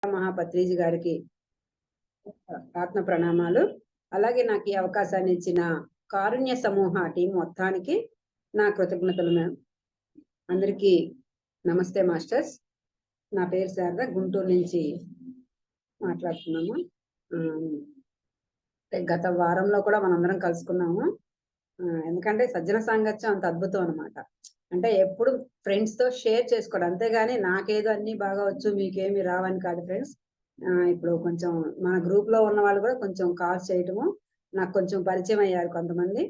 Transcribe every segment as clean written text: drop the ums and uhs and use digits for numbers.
మహాపత్రిజీ గారికి ఆత్మ ప్రణామాలు. అలాగే నాకు ఈ అవకాశాన్ని ఇచ్చిన కారుణ్య సమూహ టీం మొత్తానికి నా కృతజ్ఞతలు. మ్యామ్ అందరికీ నమస్తే మాస్టర్స్. నా పేరు శారద, గుంటూరు నుంచి మాట్లాడుతున్నాము. గత వారంలో కూడా మనందరం కలుసుకున్నాము. ఎందుకంటే సజ్జన సాంగత్యం అంత అద్భుతం అనమాట. అంటే ఎప్పుడు ఫ్రెండ్స్ తో షేర్ చేసుకోవడం, అంతేగాని నాకేదో అన్ని బాగా వచ్చు మీకేమి రావని కాదు ఫ్రెండ్స్. ఇప్పుడు కొంచెం మన గ్రూప్ లో ఉన్న వాళ్ళు కూడా కొంచెం కాల్స్ చేయటము, నాకు కొంచెం పరిచయం అయ్యారు కొంతమంది.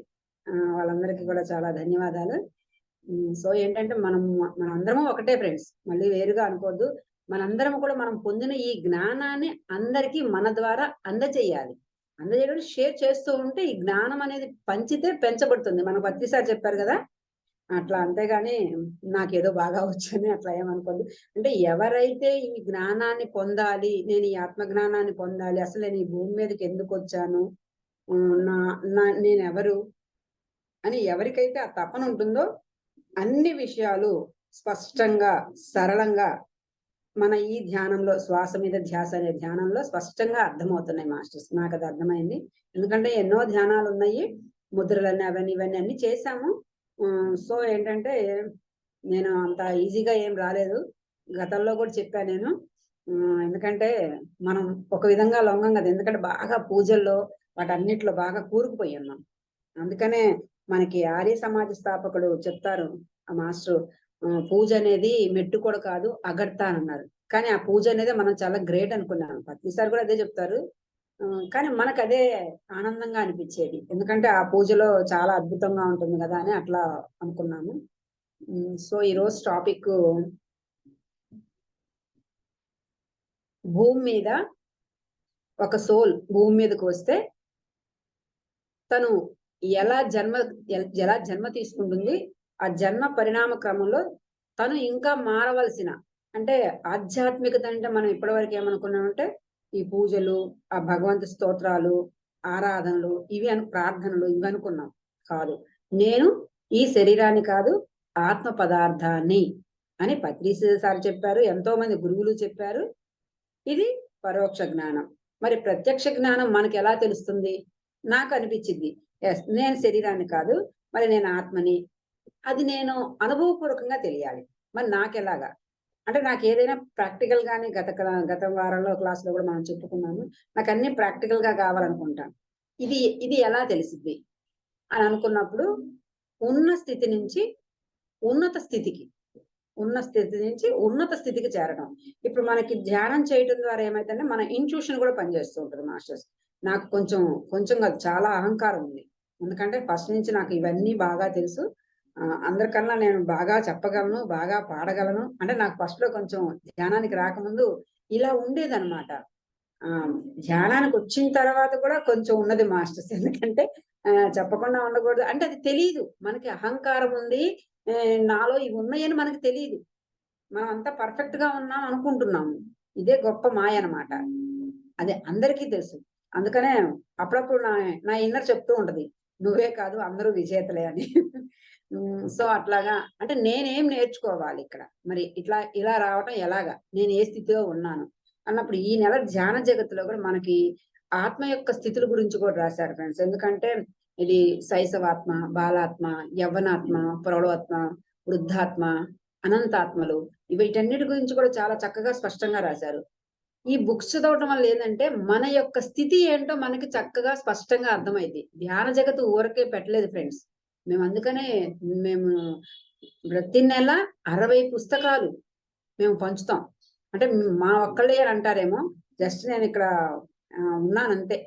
వాళ్ళందరికీ కూడా చాలా ధన్యవాదాలు. సో ఏంటంటే మనందరము ఒకటే ఫ్రెండ్స్, మళ్ళీ వేరుగా అనుకోవద్దు. మనందరం కూడా మనం పొందిన ఈ జ్ఞానాన్ని అందరికీ మన ద్వారా అందజేయాలి. అందజేయడం, షేర్ చేస్తూ ఉంటే ఈ జ్ఞానం అనేది పంచితే పెంచబడుతుంది. మన ప్రతిసారి చెప్పారు కదా అట్లా. అంతేగాని నాకేదో బాగా వచ్చని అట్లా ఏమనుకోద్దు. అంటే ఎవరైతే ఈ జ్ఞానాన్ని పొందాలి, నేను ఈ ఆత్మ జ్ఞానాన్ని పొందాలి, అసలు నేను ఈ భూమి మీదకి ఎందుకు వచ్చాను, నేనెవరు అని ఎవరికైతే ఆ తపన ఉంటుందో అన్ని విషయాలు స్పష్టంగా సరళంగా మన ఈ ధ్యానంలో, శ్వాస మీద ధ్యాస అనే ధ్యానంలో స్పష్టంగా అర్థమవుతున్నాయి మాస్టర్స్. నాకు అది అర్థమైంది. ఎందుకంటే ఎన్నో ధ్యానాలు ఉన్నాయి, ముద్రలన్నీ అవన్నీ ఇవన్నీ అన్ని చేశాము. సో ఏంటంటే నేను అంత ఈజీగా ఏం రాలేదు. గతంలో కూడా చెప్పాను నేను. ఎందుకంటే మనం ఒక విధంగా లొంగం కదా, ఎందుకంటే బాగా పూజల్లో వాటన్నిటిలో బాగా కూరుకుపోయి ఉన్నాం. అందుకనే మనకి ఆర్య సమాజ స్థాపకుడు చెప్తారు ఆ మాస్టర్, పూజ అనేది మెట్టు కూడా కాదు అగడతా అని అన్నారు. కానీ ఆ పూజ అనేది మనం చాలా గ్రేట్ అనుకున్నాను. ప్రతిసారి కూడా అదే చెప్తారు. కానీ మనకు అదే ఆనందంగా అనిపించేది, ఎందుకంటే ఆ పూజలో చాలా అద్భుతంగా ఉంటుంది కదా అని అట్లా అనుకున్నాము. సో ఈరోజు టాపిక్ భూమి మీద ఒక సోల్ భూమి మీదకి వస్తే తను ఎలా జన్మ తీసుకుంటుంది, ఆ జన్మ పరిణామ క్రమంలో తను ఇంకా మారవలసిన, అంటే ఆధ్యాత్మికత అంటే మనం ఇప్పటివరకు ఏమనుకున్నామంటే ఈ పూజలు, ఆ భగవంతు స్తోత్రాలు, ఆరాధనలు, ప్రార్థనలు ఇవి అనుకున్నాం. కాదు, నేను ఈ శరీరాన్ని కాదు ఆత్మ పదార్థాన్ని అని పత్రిజీ సార్ చెప్పారు, ఎంతో మంది గురువులు చెప్పారు. ఇది పరోక్ష జ్ఞానం. మరి ప్రత్యక్ష జ్ఞానం మనకి ఎలా తెలుస్తుంది? నాకు అనిపించింది, ఎస్ నేను శరీరాన్ని కాదు, మరి నేను ఆత్మని. అది నేను అనుభవపూర్వకంగా తెలియాలి. మరి నాకెలాగా అంటే, నాకు ఏదైనా ప్రాక్టికల్ గానే గత వారంలో క్లాస్ లో కూడా మనం చెప్పుకున్నాము, నాకు అన్ని ప్రాక్టికల్ గా కావాలనుకుంటాను. ఇది ఇది ఎలా తెలిసిద్ది అని అనుకున్నప్పుడు, ఉన్న స్థితి నుంచి ఉన్నత స్థితికి ఉన్నత స్థితికి చేరడం. ఇప్పుడు మనకి ధ్యానం చేయడం ద్వారా ఏమైతుందంటే మన ఇంట్యూషన్ కూడా పనిచేస్తూ ఉంటుంది మాస్టర్స్. నాకు కొంచెం కాదు, చాలా అహంకారం ఉంది. ఎందుకంటే ఫస్ట్ నుంచి నాకు ఇవన్నీ బాగా తెలుసు. అందరికన్నా నేను బాగా చెప్పగలను, బాగా పాడగలను. అంటే నాకు ఫస్ట్ లో కొంచెం ధ్యానానికి రాకముందు ఇలా ఉండేదన్నమాట. ధ్యానానికి వచ్చిన తర్వాత కూడా కొంచెం ఉన్నది మాస్టర్స్. ఎందుకంటే చెప్పకుండా ఉండకూడదు అంటే అది తెలియదు. మనకి అహంకారం ఉంది, నాలో ఇవి ఉన్నాయని మనకు తెలియదు. మనం అంతా పర్ఫెక్ట్ గా ఉన్నాం అనుకుంటున్నాము. ఇదే గొప్ప మాయ అనమాట. అదే అందరికీ తెలుసు. అందుకనే అప్పుడప్పుడు నా ఇన్నర్ చెప్తూ ఉంటది, నువ్వే కాదు అందరూ విజేతలే అని. సో అట్లాగా అంటే నేనేం నేర్చుకోవాలి ఇక్కడ, మరి ఇలా రావటం ఎలాగా, నేను ఏ స్థితిలో ఉన్నాను అన్నప్పుడు ఈ నెల ధ్యాన జగత్తులో కూడా మనకి ఆత్మ యొక్క స్థితుల గురించి కూడా రాశారు ఫ్రెండ్స్. ఎందుకంటే ఇది శైశవాత్మ, బాలాత్మ, యవ్వనాత్మ, ప్రౌఢాత్మ, వృద్ధాత్మ, అనంతాత్మలు, వీటన్నిటి గురించి కూడా చాలా చక్కగా స్పష్టంగా రాశారు. ఈ బుక్స్ చదవటం వల్ల ఏంటంటే మన యొక్క స్థితి ఏంటో మనకి చక్కగా స్పష్టంగా అర్థమైంది. ధ్యాన జగత్తు ఊరకే పెట్టలేదు ఫ్రెండ్స్. అందుకనే మేము ప్రతి నెల 60 పుస్తకాలు మేము పంచుతాం. అంటే మా ఒక్కళ్ళే అంటారేమో, జస్ట్ నేను ఇక్కడ ఉన్నానంతే,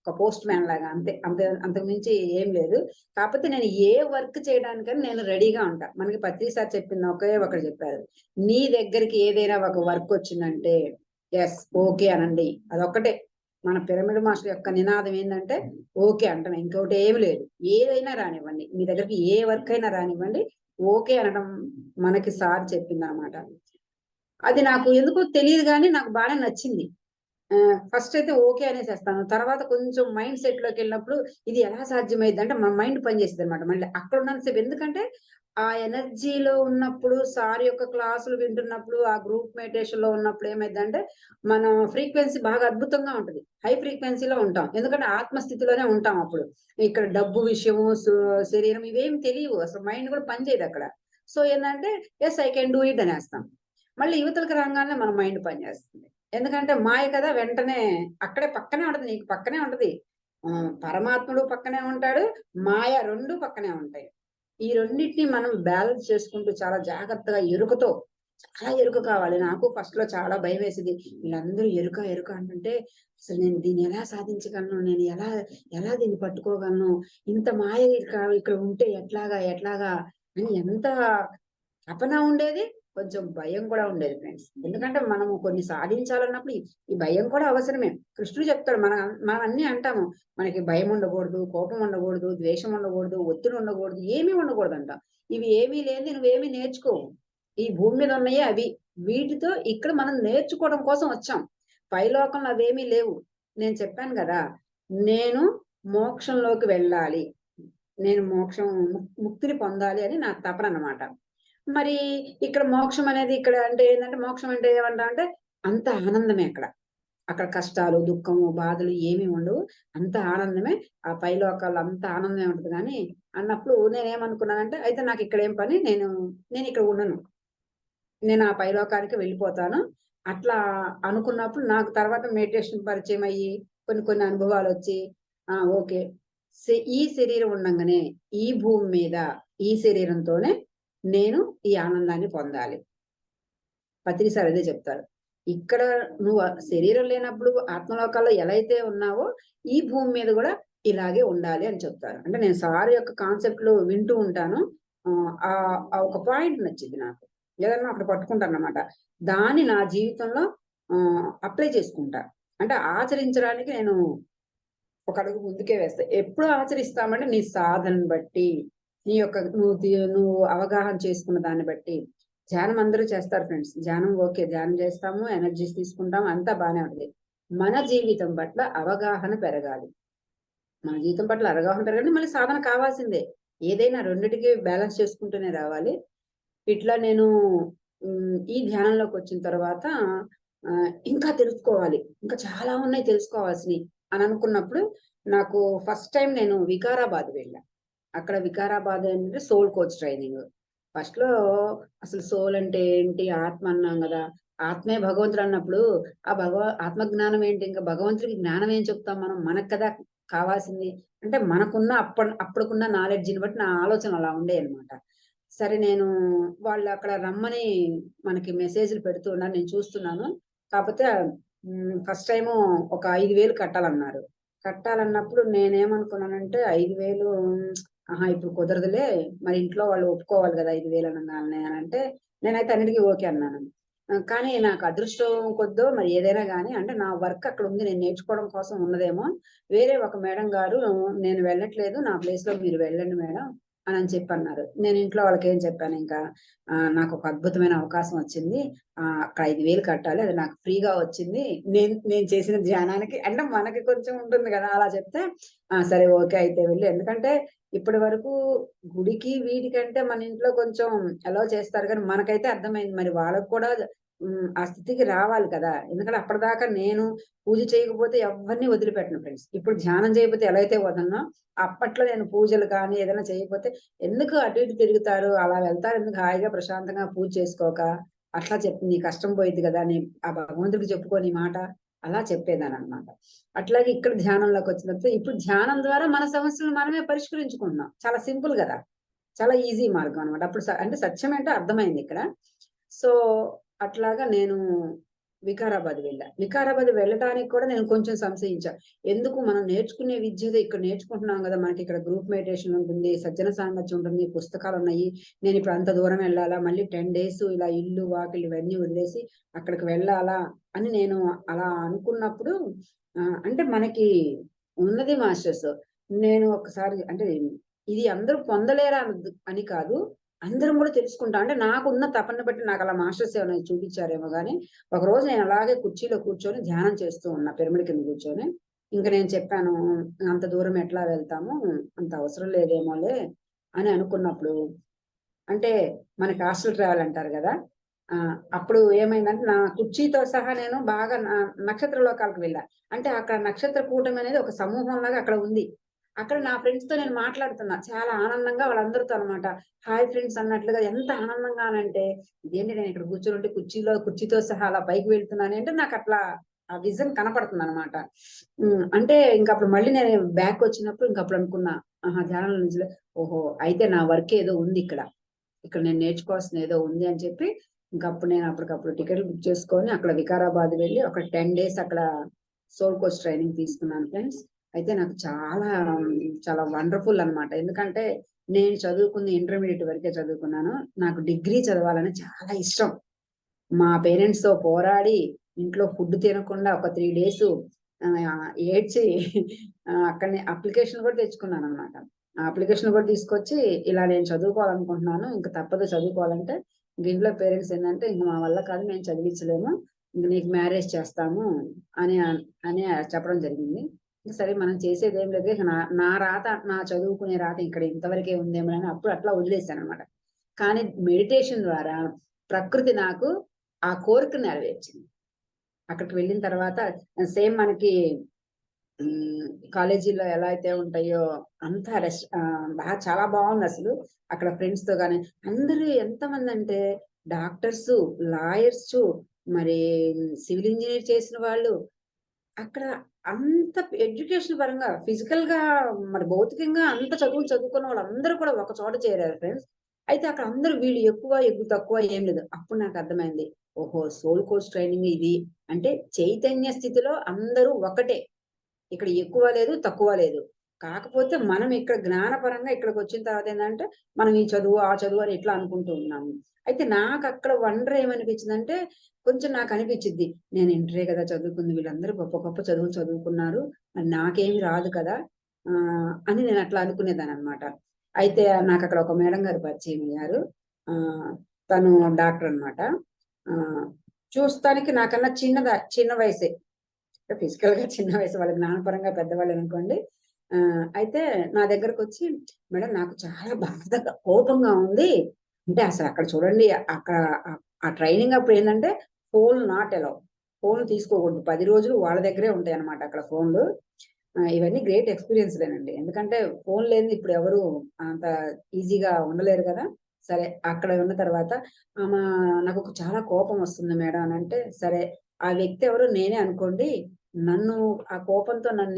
ఒక పోస్ట్ మ్యాన్ లాగా, అంతే. అంతకు మించి ఏం లేదు. కాకపోతే నేను ఏ వర్క్ చేయడానికని నేను రెడీగా ఉంటా. మనకి ప్రతిసారి చెప్పింది ఒకే ఒకటి చెప్పారు, నీ దగ్గరికి ఏదైనా ఒక వర్క్ వచ్చిందంటే ఎస్ ఓకే అనండి. అదొక్కటే మన పిరమిడ్ మాస్టర్ యొక్క నినాదం ఏంటంటే ఓకే అంటాం, ఇంకొకటి ఏమి లేదు. ఏదైనా రానివ్వండి, మీ దగ్గరికి ఏ వర్క్ అయినా రానివ్వండి, ఓకే అనడం మనకి సార్ చెప్పింది అనమాట. అది నాకు ఎందుకో తెలియదు కానీ నాకు బాగా నచ్చింది. ఫస్ట్ అయితే ఓకే అనేసేస్తాను. తర్వాత కొంచెం మైండ్ సెట్ లోకి వెళ్ళినప్పుడు ఇది ఎలా సాధ్యమైంది అంటే మన మైండ్ పనిచేస్తుంది అనమాట. మళ్ళీ అక్కడ ఉన్నంతసేపు, ఎందుకంటే ఆ ఎనర్జీలో ఉన్నప్పుడు సార్ యొక్క క్లాసులు వింటున్నప్పుడు, ఆ గ్రూప్ మెడిటేషన్‌లో ఉన్నప్పుడు ఏమైద్దంటే, మనం ఫ్రీక్వెన్సీ బాగా అద్భుతంగా ఉంటది. హై ఫ్రీక్వెన్సీలో ఉంటాం. ఎందుకంటే ఆత్మస్థితిలోనే ఉంటాం అప్పుడు. ఇక్కడ డబ్బు విషయము, శరీరం ఇవేమి తెలియవు. అసలు మైండ్ కూడా పని చేయదక్కడ. సో ఏందంటే, yes I can do it అనేస్తాం. మళ్ళీ యువతలకి రాంగానే మన మైండ్ పనిచేస్తుంది. ఎందుకంటే మాయ కదా! వెంటనే అక్కడే పక్కనే ఉంటది. నీకు పక్కనే ఉంటది. పరమాత్ముడు పక్కనే ఉంటాడు. మాయ 2 పక్కనే ఉంటాయి. ఈ రెండిటిని మనం బ్యాలెన్స్ చేసుకుంటూ చాలా జాగ్రత్తగా ఎరుకతో చాలా ఎరుక కావాలి. నాకు ఫస్ట్‌లో చాలా భయమేసేది. వీళ్ళందరూ ఎరుక, ఎరుక అంటుంటే అసలు నేను దీన్ని ఎలా సాధించగలను? నేను ఎలా ఎలా దీన్ని పట్టుకోగలను? ఇంత మాయ ఇక్కడ ఉంటే ఎట్లాగా? ఎట్లాగా? అని ఎంత తపన ఉండేది. కొంచెం భయం కూడా ఉండేది ఫ్రెండ్స్. ఎందుకంటే మనము కొన్ని సాధించాలన్నప్పుడు ఈ భయం కూడా అవసరమే. కృష్ణుడు చెప్తాడు మనం అన్నీ అంటాము. మనకి భయం ఉండకూడదు, కోపం ఉండకూడదు, ద్వేషం ఉండకూడదు, ఒత్తిడి ఉండకూడదు, ఏమీ ఉండకూడదంట. ఇవి ఏమీ లేనిది నువ్వేమీ నేర్చుకోవు. ఈ భూమి మీద ఉన్నయే అవి. వీటితో ఇక్కడ మనం నేర్చుకోవడం కోసం వచ్చాం. పైలోకంలో అవేమీ లేవు. నేను చెప్పాను గదా! నేను మోక్షంలోకి వెళ్ళాలి. నేను మోక్షం ముక్తిని పొందాలి అని నా తపననమాట. మరి ఇక్కడ మోక్షం అనేది ఇక్కడ అంటే ఏందంటే, మోక్షం అంటే ఏమంటామంటే అంత ఆనందమే అక్కడ. అక్కడ కష్టాలు, దుఃఖము, బాధలు ఏమి ఉండవు. అంత ఆనందమే. ఆ పైలోకాల్లో అంత ఆనందమే ఉంటది గానీ, అన్నప్పుడు నేనేమనుకున్నానంటే, అయితే నాకిక్కడేం పని నేనిక్కడ ఉండను. నేను ఆ పైలోకానికి వెళ్ళిపోతాను. అట్లా అనుకున్నప్పుడు నాకు తర్వాత మెడిటేషన్ పరిచయమయ్యి, కొన్ని కొన్ని అనుభవాలొచ్చి, ఆ! ఓకే. ఈ శరీరం ఉండంగానే, ఈ భూమి మీద, ఈ శరీరంతోనే నేను ఈ ఆనందాన్ని పొందాలి. పత్రి సార్ అదే చెప్తారు. ఇక్కడ నువ్వు శరీరం లేనప్పుడు ఆత్మలోకాల్లో ఎలా అయితే ఉన్నావో, ఈ భూమి మీద గూడా ఇలాగే ఉండాలి అని చెప్తారు. అంటే నేను సార్ యొక్క కాన్సెప్ట్‌లు వింటూ ఉంటాను. ఆ ఒక పాయింట్ నచ్చిద్ది నాకు. ఏదన్నా ఒకటి పట్టుకుంటానన్నమాట. దాన్ని నా జీవితంలో అప్లై చేసుకుంటా. అంటే ఆచరించడానికి నేను ఒక అడుగు ముందుకే వేస్తా. ఎప్పుడు ఆచరిస్తామంటే నీ సాధనను బట్టి, నీ యొక్క నువ్వు అవగాహన చేసుకున్న దాన్ని బట్టి. ధ్యానం అందరూ చేస్తారు ఫ్రెండ్స్. ధ్యానం ఓకే. ధ్యానం చేస్తాము, ఎనర్జీస్ తీసుకుంటాం అంతా బానే ఉంటది. మన జీవితం పట్ల అవగాహన పెరగాలి. మన జీవితం పట్ల అవగాహన పెరగాలి. మళ్ళీ సాధన కావాల్సిందే. ఏదైనా రెండిటికి బ్యాలెన్స్ చేసుకుంటూనే రావాలి. ఇట్లా నేను ఈ ధ్యానంలోకొచ్చిన తర్వాత ఇంకా తెలుసుకోవాలి. ఇంకా చాలా ఉన్నాయి తెలుసుకోవాల్సినయి అని అనుకున్నప్పుడు నాకు ఫస్ట్ టైమ్ నేను వికారాబాద్ వెళ్ళా. అక్కడ వికారాబాద్ అంటే సోల్ కోచ్ ట్రైనింగ్. ఫస్ట్‌లో అసలు సోల్ అంటే ఏంటి? ఆత్మ అన్నాం గదా! ఆత్మే భగవంతుడు అన్నప్పుడు ఆ ఆత్మ జ్ఞానం ఏంటి? ఇంకా భగవంతుడికి జ్ఞానం ఏం చెప్తాం మనం? మనకు కదా కావాల్సింది. అంటే మనకున్న అప్పటికున్న నాలెడ్జ్‌ని బట్టి నా ఆలోచనలు అలా ఉండేయన్నమాట. సరే నేను వాళ్ళు అక్కడ రమ్మని మనకి మెసేజ్‌లు పెడుతూ ఉన్నారు. నేను చూస్తున్నాను. కాపోతే ఫస్ట్ టైము ఒక 5,000 కట్టాలన్నారు. కట్టాలన్నప్పుడు నేనేమనుకున్నానంటే 5,000 ఆహా! ఇప్పుడు కుదరదులే. మరి ఇంట్లో వాళ్ళు ఒప్పుకోవాలి గదా! 5,000 అనంగాల్నే అనంటే, నేనైతే అన్నిటికి ఓకే అన్నాను. కానీ నాకు అదృష్టం కొద్దో మరి ఏదైనా గాని అంటే నా వర్క్ అక్కడుంది. నేను నేర్చుకోవడం కోసం ఉన్నదేమో. వేరే ఒక మేడం గారు నేను వెళ్ళట్లేదు. నా ప్లేస్‌లో మీరు వెళ్ళండి మేడం అనని చెప్పన్నారు. నేను ఇంట్లో వాళ్ళకేం చెప్పానింకా, నాకొక అద్భుతమైన అవకాశం వచ్చింది. అక్కడ 5,000 కట్టాలి. అది నాకు ఫ్రీగా వచ్చింది. నేను నేను చేసిన ధ్యానానికి అంటే మనకి కొంచెం ఉంటుంది గదా! అలా చెప్తే, సరే ఓకే. అయితే వెళ్ళు. ఎందుకంటే ఇప్పటి వరకు గుడికి వీటికంటే మన ఇంట్లో కొంచెం అలౌ చేస్తారు గానీ, మనకైతే అర్థమైంది. మరి వాళ్ళకి కూడా ఆ స్థితికి రావాలి కదా! ఎందుకంటే అప్పటిదాకా నేను పూజ చేయకపోతే ఎవ్వరిని వదిలిపెట్టను ఫ్రెండ్స్. ఇప్పుడు ధ్యానం చేయకపోతే ఎలా అయితే వదలనో, అప్పట్లో నేను పూజలు కానీ ఏదైనా చేయకపోతే ఎందుకు అటు ఇటు తిరుగుతారు? అలా వెళ్తారెందుకు హాయిగా ప్రశాంతంగా పూజ చేసుకోక, అట్లా చెప్పి నీ కష్టం పోయిద్ది గదా! ఆ భగవంతుడికి చెప్పుకో నీ మాట. అలా చెప్పేదాన్ననమాట. అట్లాగే ఇక్కడ ధ్యానంలోకొచ్చిన తర్వాత ఇప్పుడు ధ్యానం ద్వారా మన సమస్యలను మనమే పరిష్కరించుకుంటున్నాం. చాలా సింపుల్ గదా! చాలా ఈజీ మార్గం అన్నమాట. అప్పుడు అంటే సత్యం ఏంటో అర్థమైందిక్కడ. సో, అట్లాగా నేను వికారాబాద్ వెళ్ళా. వికారాబాద్ వెళ్ళటానికి కూడా నేను కొంచెం సంశయించా. ఎందుకు మనం నేర్చుకునే విద్యేదో ఇక్కడ నేర్చుకుంటున్నాం గదా! మనకిక్కడ గ్రూప్ మెడిటేషన్ ఉంటుంది, సజ్జన సాంగత్యం ఉంటుంది, పుస్తకాలున్నాయి. నేనిప్పుడు అంత దూరం వెళ్ళాలా? మళ్ళీ 10 డేస్ ఇలా ఇల్లు, వాకిలి ఇవన్నీ వదిలేసి అక్కడికి వెళ్ళాలా? అని నేను అలా అనుకున్నప్పుడు అంటే మనకి ఉన్నది మాస్టర్స్. నేను ఒకసారి అంటే ఇది అందరూ పొందలేరా అని కాదు. అందరం గూడా తెలుసుకుంటాం. అంటే నాకున్న తపన బట్టి నాకలా మాస్టర్స్ ఏమైనా చూపిచ్చారేమో గాని, ఒకరోజు నేను అలాగే కుర్చీలో కూర్చొని ధ్యానం చేస్తూ ఉన్నా. పిరమిడ్ కింద కూర్చొని. ఇంక నేను చెప్పాను, "అంత దూరం ఎట్లా వెళ్తాము? అంత అవసరం లేదేమోలే" అని అనుకున్నప్పుడు, అంటే మనకి హాస్టల్ ట్రావెల్ అంటారు కదా. అప్పుడు ఏమైందంటే నా కుర్చీతో సహా నేను బాగా నక్షత్ర లోకాలకు వెళ్ళా. అంటే అక్కడ నక్షత్ర కూటమి అనేది ఒక సమూహంలాగా అక్కడ ఉంది. అక్కడ నా ఫ్రెండ్స్‌తో నేను మాట్లాడుతున్నా. చాలా ఆనందంగా వాళ్ళందరితో అన్నమాట. హాయ్ ఫ్రెండ్స్ అన్నట్లుగా ఎంత ఆనందంగా అనంటే, ఇదేంటి నేను ఇక్కడ కూర్చొనుంటే కుర్చీతో సహా అలా పైకి వెళ్తున్నానంటే నాకట్లా ఆ విజన్ కనపడుతుందన్నమాట. అంటే ఇంకప్పుడు మళ్ళీ నేను బ్యాకొచ్చినప్పుడు ఇంకప్పుడు అనుకున్నా. ఆహా! ధ్యానం నుంచి ఓహో! అయితే నా వర్క్ ఏదో ఉంది ఇక్కడ. ఇక్కడ నేను నేర్చుకోవాల్సింది ఏదో ఉంది అని చెప్పి, ఇంకప్పుడు నేను అప్పటికప్పుడు టికెట్లు బుక్ చేసుకొని అక్కడ వికారాబాద్ వెళ్ళి ఒక 10 డేస్ అక్కడ సోల్ కోచ్ ట్రైనింగ్ తీసుకున్నాను ఫ్రెండ్స్. అయితే నాకు చాలా వండర్‌ఫుల్ అన్నమాట. ఎందుకంటే నేను చదువుకుంది ఇంటర్మీడియేట్ వరకే చదువుకున్నాను. నాకు డిగ్రీ చదవాలని చాలా ఇష్టం. మా పేరెంట్స్‌తో పోరాడి ఇంట్లో ఫుడ్ తినకుండా ఒక 3 డేసు ఏడ్చి అక్కడనే అప్లికేషన్ కూడా తెచ్చుకున్నానన్నమాట. ఆ అప్లికేషన్ కూడా తీసుకొచ్చి ఇలా నేను చదువుకోవాలనుకుంటున్నాను. ఇంక తప్పదు చదువుకోవాలంటే, ఇంక ఇంట్లో పేరెంట్స్ ఏందంటే, "ఇంక మా వల్ల కాదు మేము చదివించలేము. ఇంక నీకు మ్యారేజ్ చేస్తాము" అని అని చెప్పడం జరిగింది. సరే మనం చేసేదేం లేదు. ఇక నా నా రాత నా చదువుకునే రాత ఇక్కడ ఇంతవరకే ఉందేమోనని అప్పుడు అట్లా వదిలేసానన్నమాట. కానీ మెడిటేషన్ ద్వారా ప్రకృతి నాకు ఆ కోరిక నెరవేర్చింది. అక్కడికి వెళ్ళిన తర్వాత సేమ్ మనకి కాలేజీలో ఎలా అయితే ఉంటాయో అంతా చాలా బావుందసలు. అక్కడ ఫ్రెండ్స్‌తో గాని అందరూ ఎంతమందంటే డాక్టర్సు, లాయర్సు, మరి సివిల్ ఇంజినీర్ చేసిన వాళ్ళు, అక్కడ అంత ఎడ్యుకేషన్ పరంగా, ఫిజికల్‌గా మరి భౌతికంగా అంత చదువులు చదువుకున్న వాళ్ళందరూ కూడా ఒక చోట చేరారు ఫ్రెండ్స్. అయితే అక్కడ అందరూ వీళ్ళు ఎక్కువ, ఈళ్ళు తక్కువ ఏం లేదు. అప్పుడు నాకర్థమైంది. ఓహో! సోల్ కోచ్ ట్రైనింగ్ ఇది. అంటే చైతన్య స్థితిలో అందరూ ఒకటే. ఇక్కడ ఎక్కువ లేదు, తక్కువ లేదు. కాకపోతే మనం ఇక్కడ జ్ఞానపరంగా ఇక్కడికొచ్చిన తర్వాత ఏందంటే, మనం ఈ చదువు, ఆ చదువు అని ఇట్లా అనుకుంటూ ఉన్నాము. అయితే నాకక్కడ వండర్ ఏమనిపించిందంటే, కొంచెం నాకనిపిచ్చిద్ది. నేను ఇంటరే కదా చదువుకుంది. వీళ్ళందరూ గొప్ప గొప్ప చదువులు చదువుకున్నారు. మరి నాకేమి రాదు కదా! అని నేను అట్లా అనుకునేదాన్ననమాట. అయితే నాకక్కడ ఒక మేడం గారు పరిచయమయ్యారు. ఆహ్, తను డాక్టర్ అన్నమాట. ఆహ్, చూస్తానికి నాకన్నా చిన్న వయసే. ఫిజికల్‌గా చిన్న వయసు వాళ్ళు జ్ఞానపరంగా పెద్దవాళ్ళేననుకోండి. అయితే నా దగ్గరకొచ్చి, "మేడం నాకు చాలా బాధగా కోపంగా ఉంది." అంటే అసలక్కడ చూడండి అక్కడ ఆ ట్రైనింగ్ అప్పుడేందంటే ఫోన్ నాట్ అలౌ. ఫోన్‌లు తీసుకోకూడదు. 10 రోజులు వాళ్ళ దగ్గరే ఉంటాయన్నమాట అక్కడ ఫోన్‌లు. ఇవన్నీ గ్రేట్ ఎక్స్‌పీరియన్స్‌లేనండి. ఎందుకంటే ఫోన్ లేనిది ఇప్పుడు ఎవరు అంత ఈజీగా ఉండలేరు గదా! సరే అక్కడ ఉన్న తర్వాత ఆమా "నాకొక చాలా కోపం వస్తుంది మేడం" అనంటే, సరే ఆ వ్యక్తి ఎవరో నేనే అనుకోండి. నన్ను ఆ కోపంతో నన్ను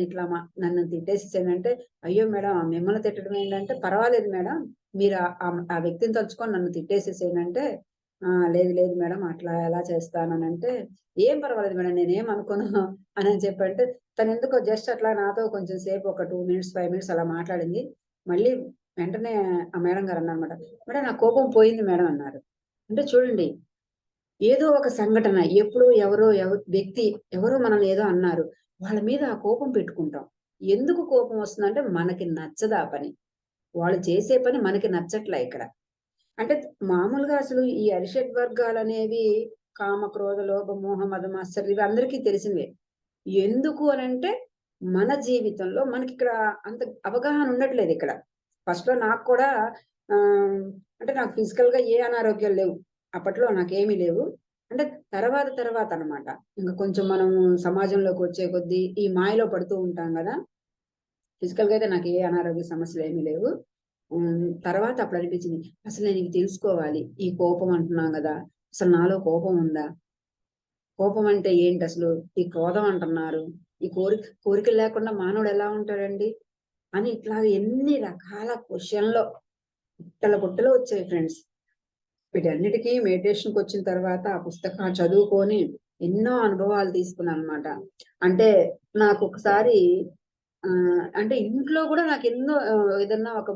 తిట్టేసేసేనంటే, "అయ్యో! మేడం మిమ్మల్ని తిట్టడం ఏంటంటే, పర్వాలేదు మేడం. మీరు ఆ వ్యక్తిని తలుచుకొని నన్ను తిట్టేసేసేయనంటే" లేదు లేదు మేడం అట్లా ఎలా చేస్తాననంటే, "ఏం పర్వాలేదు మేడం నేనేం అనుకోను" అనని చెప్పంటే, తనెందుకో జస్ట్ అట్లా నాతో కొంచెం సేపు ఒక 2 మినిట్స్, 5 మినిట్స్ అలా మాట్లాడింది. మళ్ళీ వెంటనే ఆ మేడం గారన్నారన్నమాట. "మేడం నా కోపం పోయింది మేడం" అన్నారు. అంటే చూడండి ఏదో ఒక సంఘటన ఎప్పుడో వ్యక్తి ఎవరో మనల్ని ఏదో అన్నారు. వాళ్ళ మీద ఆ కోపం పెట్టుకుంటాం. ఎందుకు కోపం వస్తుందంటే మనకి నచ్చదు ఆ పని. వాళ్ళు చేసే పని మనకి నచ్చట్లే ఇక్కడ. అంటే మామూలుగా అసలు ఈ అరిషడ్ వర్గాలనేవి కామ, క్రోధ, లోభ, మోహ, మద, మాత్సర్యం ఇవి అందరికీ తెలిసినవే. ఎందుకు అనంటే మన జీవితంలో మనకిక్కడ అంత అవగాహన ఉండట్లేదిక్కడ. ఫస్ట్‌లో నాకు కూడా ఆహ్, అంటే నాకు ఫిజికల్‌గా ఏ అనారోగ్యాలు లేవు. అప్పట్లో నాకేమీ లేవు. అంటే తర్వాత అన్నమాట. ఇంక కొంచెం మనం సమాజంలోకొచ్చే కొద్దీ ఈ మాయలో పడుతూ ఉంటాం గదా! ఫిజికల్‌గా అయితే నాకు ఏ అనారోగ్య సమస్యలేమీ లేవు. తర్వాత అప్పుడనిపించింది. అసలు నేనిది తెలుసుకోవాలి. ఈ కోపం అంటున్నాం గదా! అసలు నాలో కోపం ఉందా? కోపం అంటే ఏంటసలు? ఈ క్రోధం అంటున్నారు. ఈ కోరికలు లేకుండా మానవుడెలా ఉంటాడండి? అని ఇట్లాగ ఎన్ని రకాల క్వెషన్‌లో పుట్టలు పుట్టలు వచ్చాయి ఫ్రెండ్స్. వీటన్నిటికి మెడిటేషన్‌కొచ్చిన తర్వాత ఆ పుస్తకాలు చదువుకొని ఎన్నో అనుభవాలు తీసుకున్నాననమాట. అంటే నాకొకసారి అంటే ఇంట్లో గూడా నాకెన్నో ఏదన్నా ఒక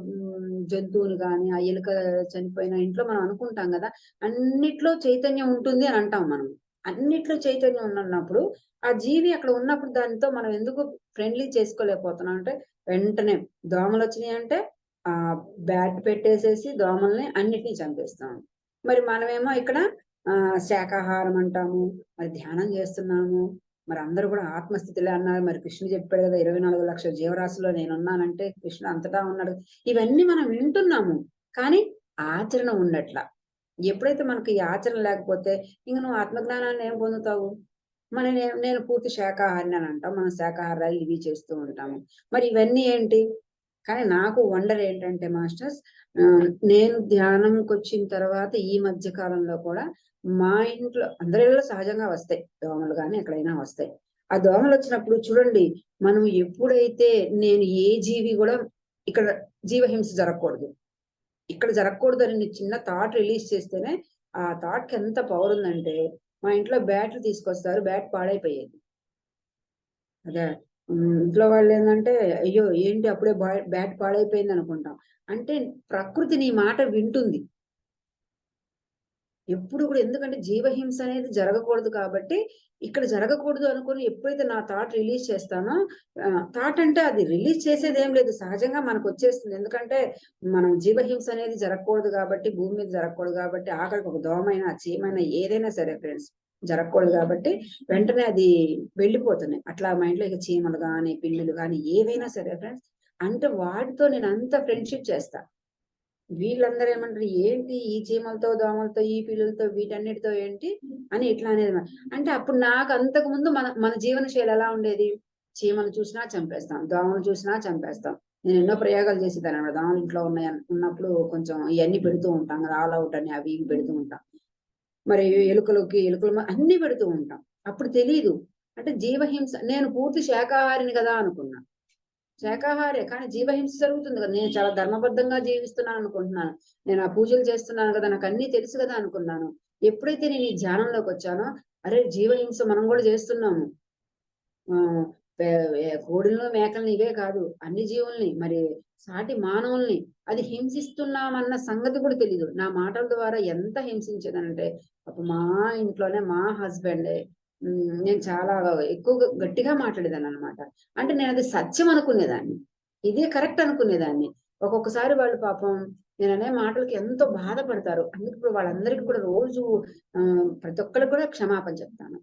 జంతువుని గాని, ఆ ఎలుక చనిపోయిన ఇంట్లో మనం అనుకుంటాం గదా! అన్నిట్లో చైతన్యం ఉంటుంది అని అంటాం మనం. అన్నిట్లో చైతన్యం ఉన్నప్పుడు, ఆ జీవి అక్కడ ఉన్నప్పుడు దానితో మనం ఎందుకు ఫ్రెండ్లీ చేసుకోలేకపోతున్నాం అంటే, వెంటనే దోమలొచ్చినియంటే బ్యాట్ పెట్టేసేసి దోమల్ని అన్నిటిని చంపేస్తాం. మరి మనమేమో ఇక్కడ శాకాహారం అంటాము, మరి ధ్యానం జేస్తున్నాము. మరందరూ గూడా ఆత్మస్థితిలో అన్నారు. మరి కృష్ణుడు చెప్పాడు గదా! 24,00,000 జీవరాశుల్లో నేనున్నానంటే కృష్ణుడు అంతటా ఉన్నాడు. ఇవన్నీ మనం వింటున్నాము. కానీ ఆచరణ ఉండట్ల. ఎప్పుడైతే మనకి ఈ ఆచరణ లేకపోతే ఇంక నువ్వు ఆత్మజ్ఞానాన్ని ఏం పొందుతావు? నేను పూర్తి శాకాహారిని అని అంటాం. మనం శాకాహారాలు ఇవి చేస్తూ ఉంటాము. మరి ఇవన్నీ ఏంటి? కానీ నాకు వండర్ ఏంటంటే మాస్టర్స్, నేను ధ్యానంకొచ్చిన తర్వాత ఈ మధ్య కాలంలో కూడా మా ఇంట్లో అందరి ఇళ్ళలో సహజంగా వస్తాయి. దోమలు గాని ఎక్కడైనా వస్తాయి. ఆ దోమలొచ్చినప్పుడు చూడండి, మనం ఎప్పుడైతే నేను ఏ జీవి గూడా ఇక్కడ జీవహింస జరగకూడదు. ఇక్కడ జరగకూడదని నీ చిన్న థాట్ రిలీజ్ చేస్తేనే, ఆ థాట్‌కి ఎంత పవర్ ఉందంటే, మా ఇంట్లో బ్యాట్లు తీసుకొస్తారు. బ్యాట్ పాడైపోయేది. అదే. ఇంట్లో వాళ్ళేందంటే, "అయ్యో! ఏంటి అప్పుడే బ్యాట్ పాడైపోయిందనుకుంటాం." అంటే ప్రకృతి నీ మాట వింటుంది. ఎప్పుడు కూడా ఎందుకంటే జీవహింస అనేది జరగకూడదు కాబట్టి, ఇక్కడ జరగకూడదు అనుకుని ఎప్పుడైతే నా థాట్ రిలీజ్ చేస్తానో, థాట్ అంటే అది రిలీజ్ చేసేదేం లేదు. సహజంగా మనకొచ్చేస్తుంది. ఎందుకంటే మనం జీవహింస అనేది జరగకూడదు కాబట్టి, భూమి మీద జరగకూడదు కాబట్టి, ఆఖరికి ఒక దోమైనా, చీమైనా ఏదైనా సరే ఫ్రెండ్స్ జరగకూడదు కాబట్టి, వెంటనే అది వెళ్ళిపోతున్నాయి. అట్లా మా ఇంట్లో ఇక చీమలు గాని, పిల్లులు గాని ఏవైనా సరే ఫ్రెండ్స్, అంటే వాటితో నేనంత ఫ్రెండ్‌షిప్ చేస్తా. వీళ్ళందరూ ఏమంటారు, ఏంటి ఈ చీమలతో, దోమలతో, ఈ పిల్లులతో వీటన్నిటితో ఏంటి అని ఇట్లా అనేది. అంటే అప్పుడు నాకు అంతకు ముందు మన మన జీవన శైలి ఎలా ఉండేది? చీమలు చూసినా చంపేస్తాం. దోమలు చూసినా చంపేస్తాం. నేను ఎన్నో ప్రయోగాలు చేసేదాన్ననమాట. దోమలు ఇంట్లో ఉన్నప్పుడు కొంచెం ఇయన్నీ పెడుతూ ఉంటాం కదా! ఆల్ ఔట్ అని అవి ఇవి పెడుతూ ఉంటాం. మరి ఎలుకలు అన్నీ పెడుతూ ఉంటాం. అప్పుడు తెలీదు. అంటే జీవహింస నేను పూర్తి శాకాహారిని కదా అనుకున్నా. శాకాహారే. కానీ జీవహింస జరుగుతుంది కదా! నేను చాలా ధర్మబద్ధంగా జీవిస్తున్నాను అనుకుంటున్నాను. నేను ఆ పూజలు చేస్తున్నాను కదా! నాకన్నీ తెలుసు కదా అనుకున్నాను. ఎప్పుడైతే నేను ఈ ధ్యానంలోకొచ్చానో, అరే! జీవహింస మనం గూడా చేస్తున్నాము. ఆహ్, పే కోడిలను, మేకలని ఇవే కాదు. అన్ని జీవుల్ని మరి సాటి మానవుల్ని అది హింసిస్తున్నామన్న సంగతి కూడా తెలీదు. నా మాటల ద్వారా ఎంత హింసించేదానంటే, పాపం మా ఇంట్లోనే మా హస్బెండే నేను చాలా ఎక్కువగా గట్టిగా మాట్లాడేదాన్ననమాట. అంటే నేనది సత్యం అనుకునేదాన్ని. ఇదే కరెక్ట్ అనుకునేదాన్ని. ఒక్కొక్కసారి వాళ్ళు పాపం నేననే మాటలకి ఎంతో బాధపడతారు. అందుకే ఇప్పుడు వాళ్ళందరికీ కూడా రోజు ప్రతి ఒక్కళ్ళకి కూడా క్షమాపణ చెప్తాను.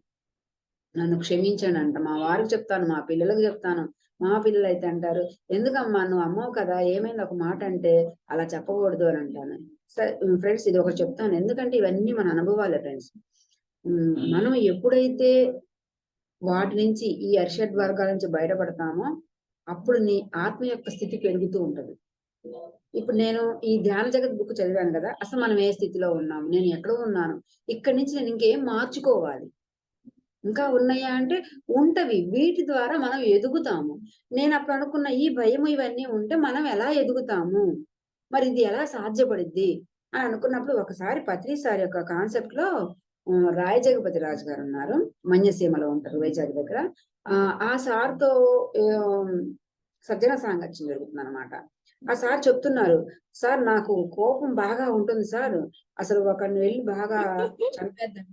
నన్ను క్షమించండంట. మా వారికి చెప్తాను, మా పిల్లలకి చెప్తాను. మా పిల్లలైతే అంటారు, "ఎందుకమ్మా నువ్వు అమ్మవు కదా! ఏమైంది ఒక మాట అంటే అలా చెప్పకూడదు" అని అంటాను. ఫ్రెండ్స్ ఇది ఒకటి చెప్తాను. ఎందుకంటే ఇవన్నీ మన అనుభవాలే ఫ్రెండ్స్. మనం ఎప్పుడైతే వాటి నుంచి ఈ అరిషడ్ వర్గాల నుంచి బయటపడతామో, అప్పుడు నీ ఆత్మ యొక్క స్థితి పెరుగుతూ ఉంటది. ఇప్పుడు నేను ఈ ధ్యాన జగత్ బుక్ చదివాను గదా! అసలు మనం ఏ స్థితిలో ఉన్నాము? నేను ఎక్కడ ఉన్నాను? ఇక్కడి నుంచి నేను ఇంకేం మార్చుకోవాలి? ఇంకా ఉన్నాయా అంటే ఉంటవి. వీటి ద్వారా మనం ఎదుగుతాము. నేనప్పుడు అనుకున్న ఈ భయము ఇవన్నీ ఉంటే మనం ఎలా ఎదుగుతాము? మరి ఇది ఎలా సాధ్యపడిద్ది? అని అనుకున్నప్పుడు ఒకసారి పత్రి సార్ యొక్క కాన్సెప్ట్‌లో రాయ జగపతి రాజు గారున్నారు. మన్యసీమలో ఉంటారు వైజాగ్ దగ్గర. ఆ సార్‌తో ఆహ్, సజ్జన సాంగత్యం జరుగుతుందనమాట. ఆ సార్ చెప్తున్నారు. "సార్ నాకు కోపం బాగా ఉంటుంది సార్. అసలు ఒకడిని వెళ్లి బాగా చంపేద్దాం"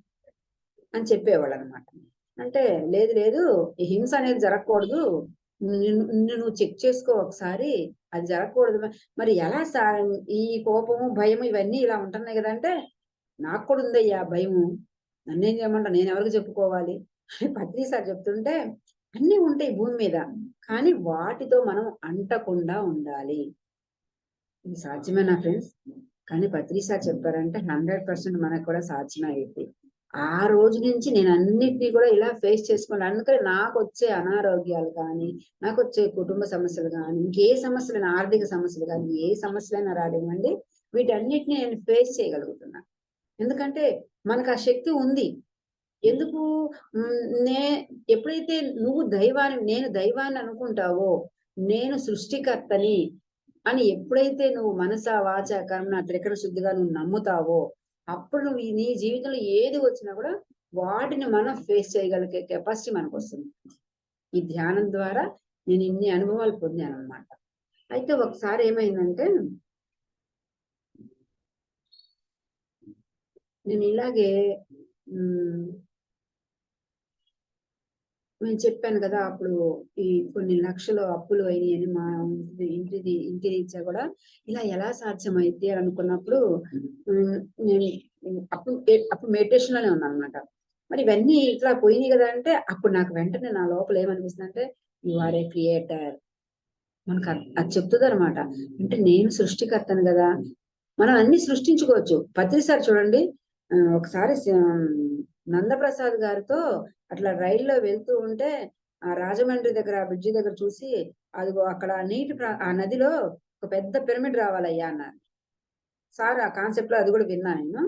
అని చెప్పేవాళ్ళనమాట. అంటే లేదు లేదు ఈ హింస అనేది జరగకూడదు. నిన్ను నిన్ను నువ్వు చెక్ చేసుకో ఒకసారి. అది జరగకూడదు. మరి ఎలా సార్ ఈ కోపము, భయము ఇవన్నీ ఇలా ఉంటున్నాయి గదంటే, నాకు కూడా ఉందయ్యా భయము. నన్నేం చేయమంటావు? నేనెవరికి చెప్పుకోవాలి? అని పత్రి సార్ చెప్తుంటే, అన్నీ ఉంటాయి భూమి మీద. కానీ వాటితో మనం అంటకుండా ఉండాలి. ఇది సాధ్యమేనా ఫ్రెండ్స్? కానీ పత్రి సార్ చెప్పారంటే 100% మనకు కూడా సాధ్యమే అయిద్ది. ఆ రోజు నుంచి నేను అన్నిటిని కూడా ఇలా ఫేస్ చేసుకున్నాను. అందుకని నాకొచ్చే అనారోగ్యాలు కానీ, నాకొచ్చే కుటుంబ సమస్యలు గానీ, ఇంకే సమస్యలైనా ఆర్థిక సమస్యలు గానీ, ఏ సమస్యలైనా రానివ్వండి, వీటన్నిటిని నేను ఫేస్ చేయగలుగుతున్నా. ఎందుకంటే మనకు ఆ శక్తి ఉంది. ఎందుకు హ్మ్, నే ఎప్పుడైతే నువ్వు నేను దైవాన్ని అనుకుంటావో, నేను సృష్టికర్తని అని ఎప్పుడైతే నువ్వు మనస, వాచ, కర్మణ త్రికరణ శుద్ధిగా నువ్వు నమ్ముతావో, అప్పుడు నువ్వు నీ జీవితంలో ఏది వచ్చినా కూడా వాటిని మనం ఫేస్ చేయగలిగే కెపాసిటీ మనకొస్తుంది. ఈ ధ్యానం ద్వారా నేను ఇన్ని అనుభవాలు పొందాననమాట. అయితే ఒకసారి ఏమైందంటే, నేను ఇలాగే హ్మ్ నేను చెప్పాను గదా! అప్పుడు ఈ కొన్ని లక్షలు అప్పులు అయినియని మా ఇంటి రీత్యా గూడా ఇలా ఎలా సాధ్యమైద్ది అని అనుకున్నప్పుడు హ్మ్. నేను అప్పుడు మెడిటేషన్‌లోనే ఉన్నానన్నమాట. మరి ఇవన్నీ ఇట్లా పోయినాయి గదా! అంటే అప్పుడు నాకు వెంటనే నా లోపల ఏమనిపిస్తుందంటే యూ ఆర్ ఏ క్రియేటర్. మనకు అది చెప్తదన్నమాట. అంటే నేను సృష్టికర్తను గదా! మనం అన్ని సృష్టించుకోవచ్చు. పత్రిసారి చూడండి, ఒకసారి నందప్రసాద్ గారితో అట్లా రైల్లో వెళ్తూ ఉంటే ఆ రాజమండ్రి దగ్గర బ్రిడ్జి దగ్గర చూసి, అదిగో అక్కడ ఆ నదిలో ఒక పెద్ద పిరమిడ్ రావాలయ్యా అన్నారు. సార్ ఆ కాన్సెప్ట్ లో అది కూడా విన్నా నేను.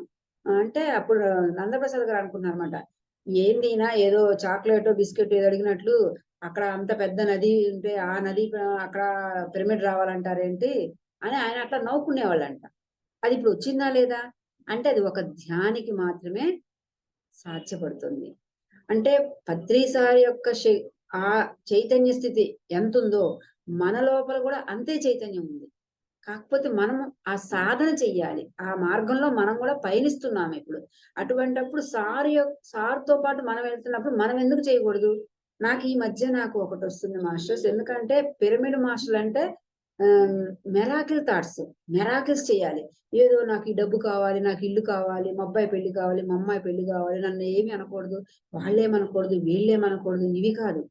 అంటే అప్పుడు నందప్రసాద్ గారు అనుకున్నారన్నమాట, ఏందినా ఏదో చాక్లెట్ బిస్కెట్ ఏదో అడిగినట్లు అక్కడ అంత పెద్ద నది ఉంటే ఆ నది అక్కడ పిరమిడ్ రావాలంటారేంటి అని ఆయన అట్లా నవ్వుకునేవాళ్ళంట. అది ఇప్పుడు వచ్చిందా లేదా అంటే అది ఒక ధ్యానికి మాత్రమే సాధ్యపడుతుంది. అంటే పత్రిసారి యొక్క ఆ చైతన్య స్థితి ఎంత ఉందో మన లోపల కూడా అంతే చైతన్యం ఉంది. కాకపోతే మనము ఆ సాధన చెయ్యాలి. ఆ మార్గంలో మనం కూడా పయనిస్తున్నాం ఇప్పుడు. అటువంటప్పుడు సార్‌తో పాటు మనం వెళ్తున్నప్పుడు మనం ఎందుకు చేయకూడదు? నాకు ఈ మధ్య నాకు ఒకటొస్తుంది మాస్టర్స్. ఎందుకంటే పిరమిడ్ మాస్టర్‌లంటే ఆహ్, మెరాకిల్ థాట్స్. మెరాకిల్స్ చేయాలి. ఏదో నాకు ఈ డబ్బు కావాలి, నాకు ఇల్లు కావాలి, మా అబ్బాయి పెళ్లి కావాలి, మా అమ్మాయి పెళ్లి కావాలి, నన్ను ఏమి అనకూడదు, వాళ్ళేమనకూడదు, వీళ్ళేమనకూడదు, ఇవి కాదు.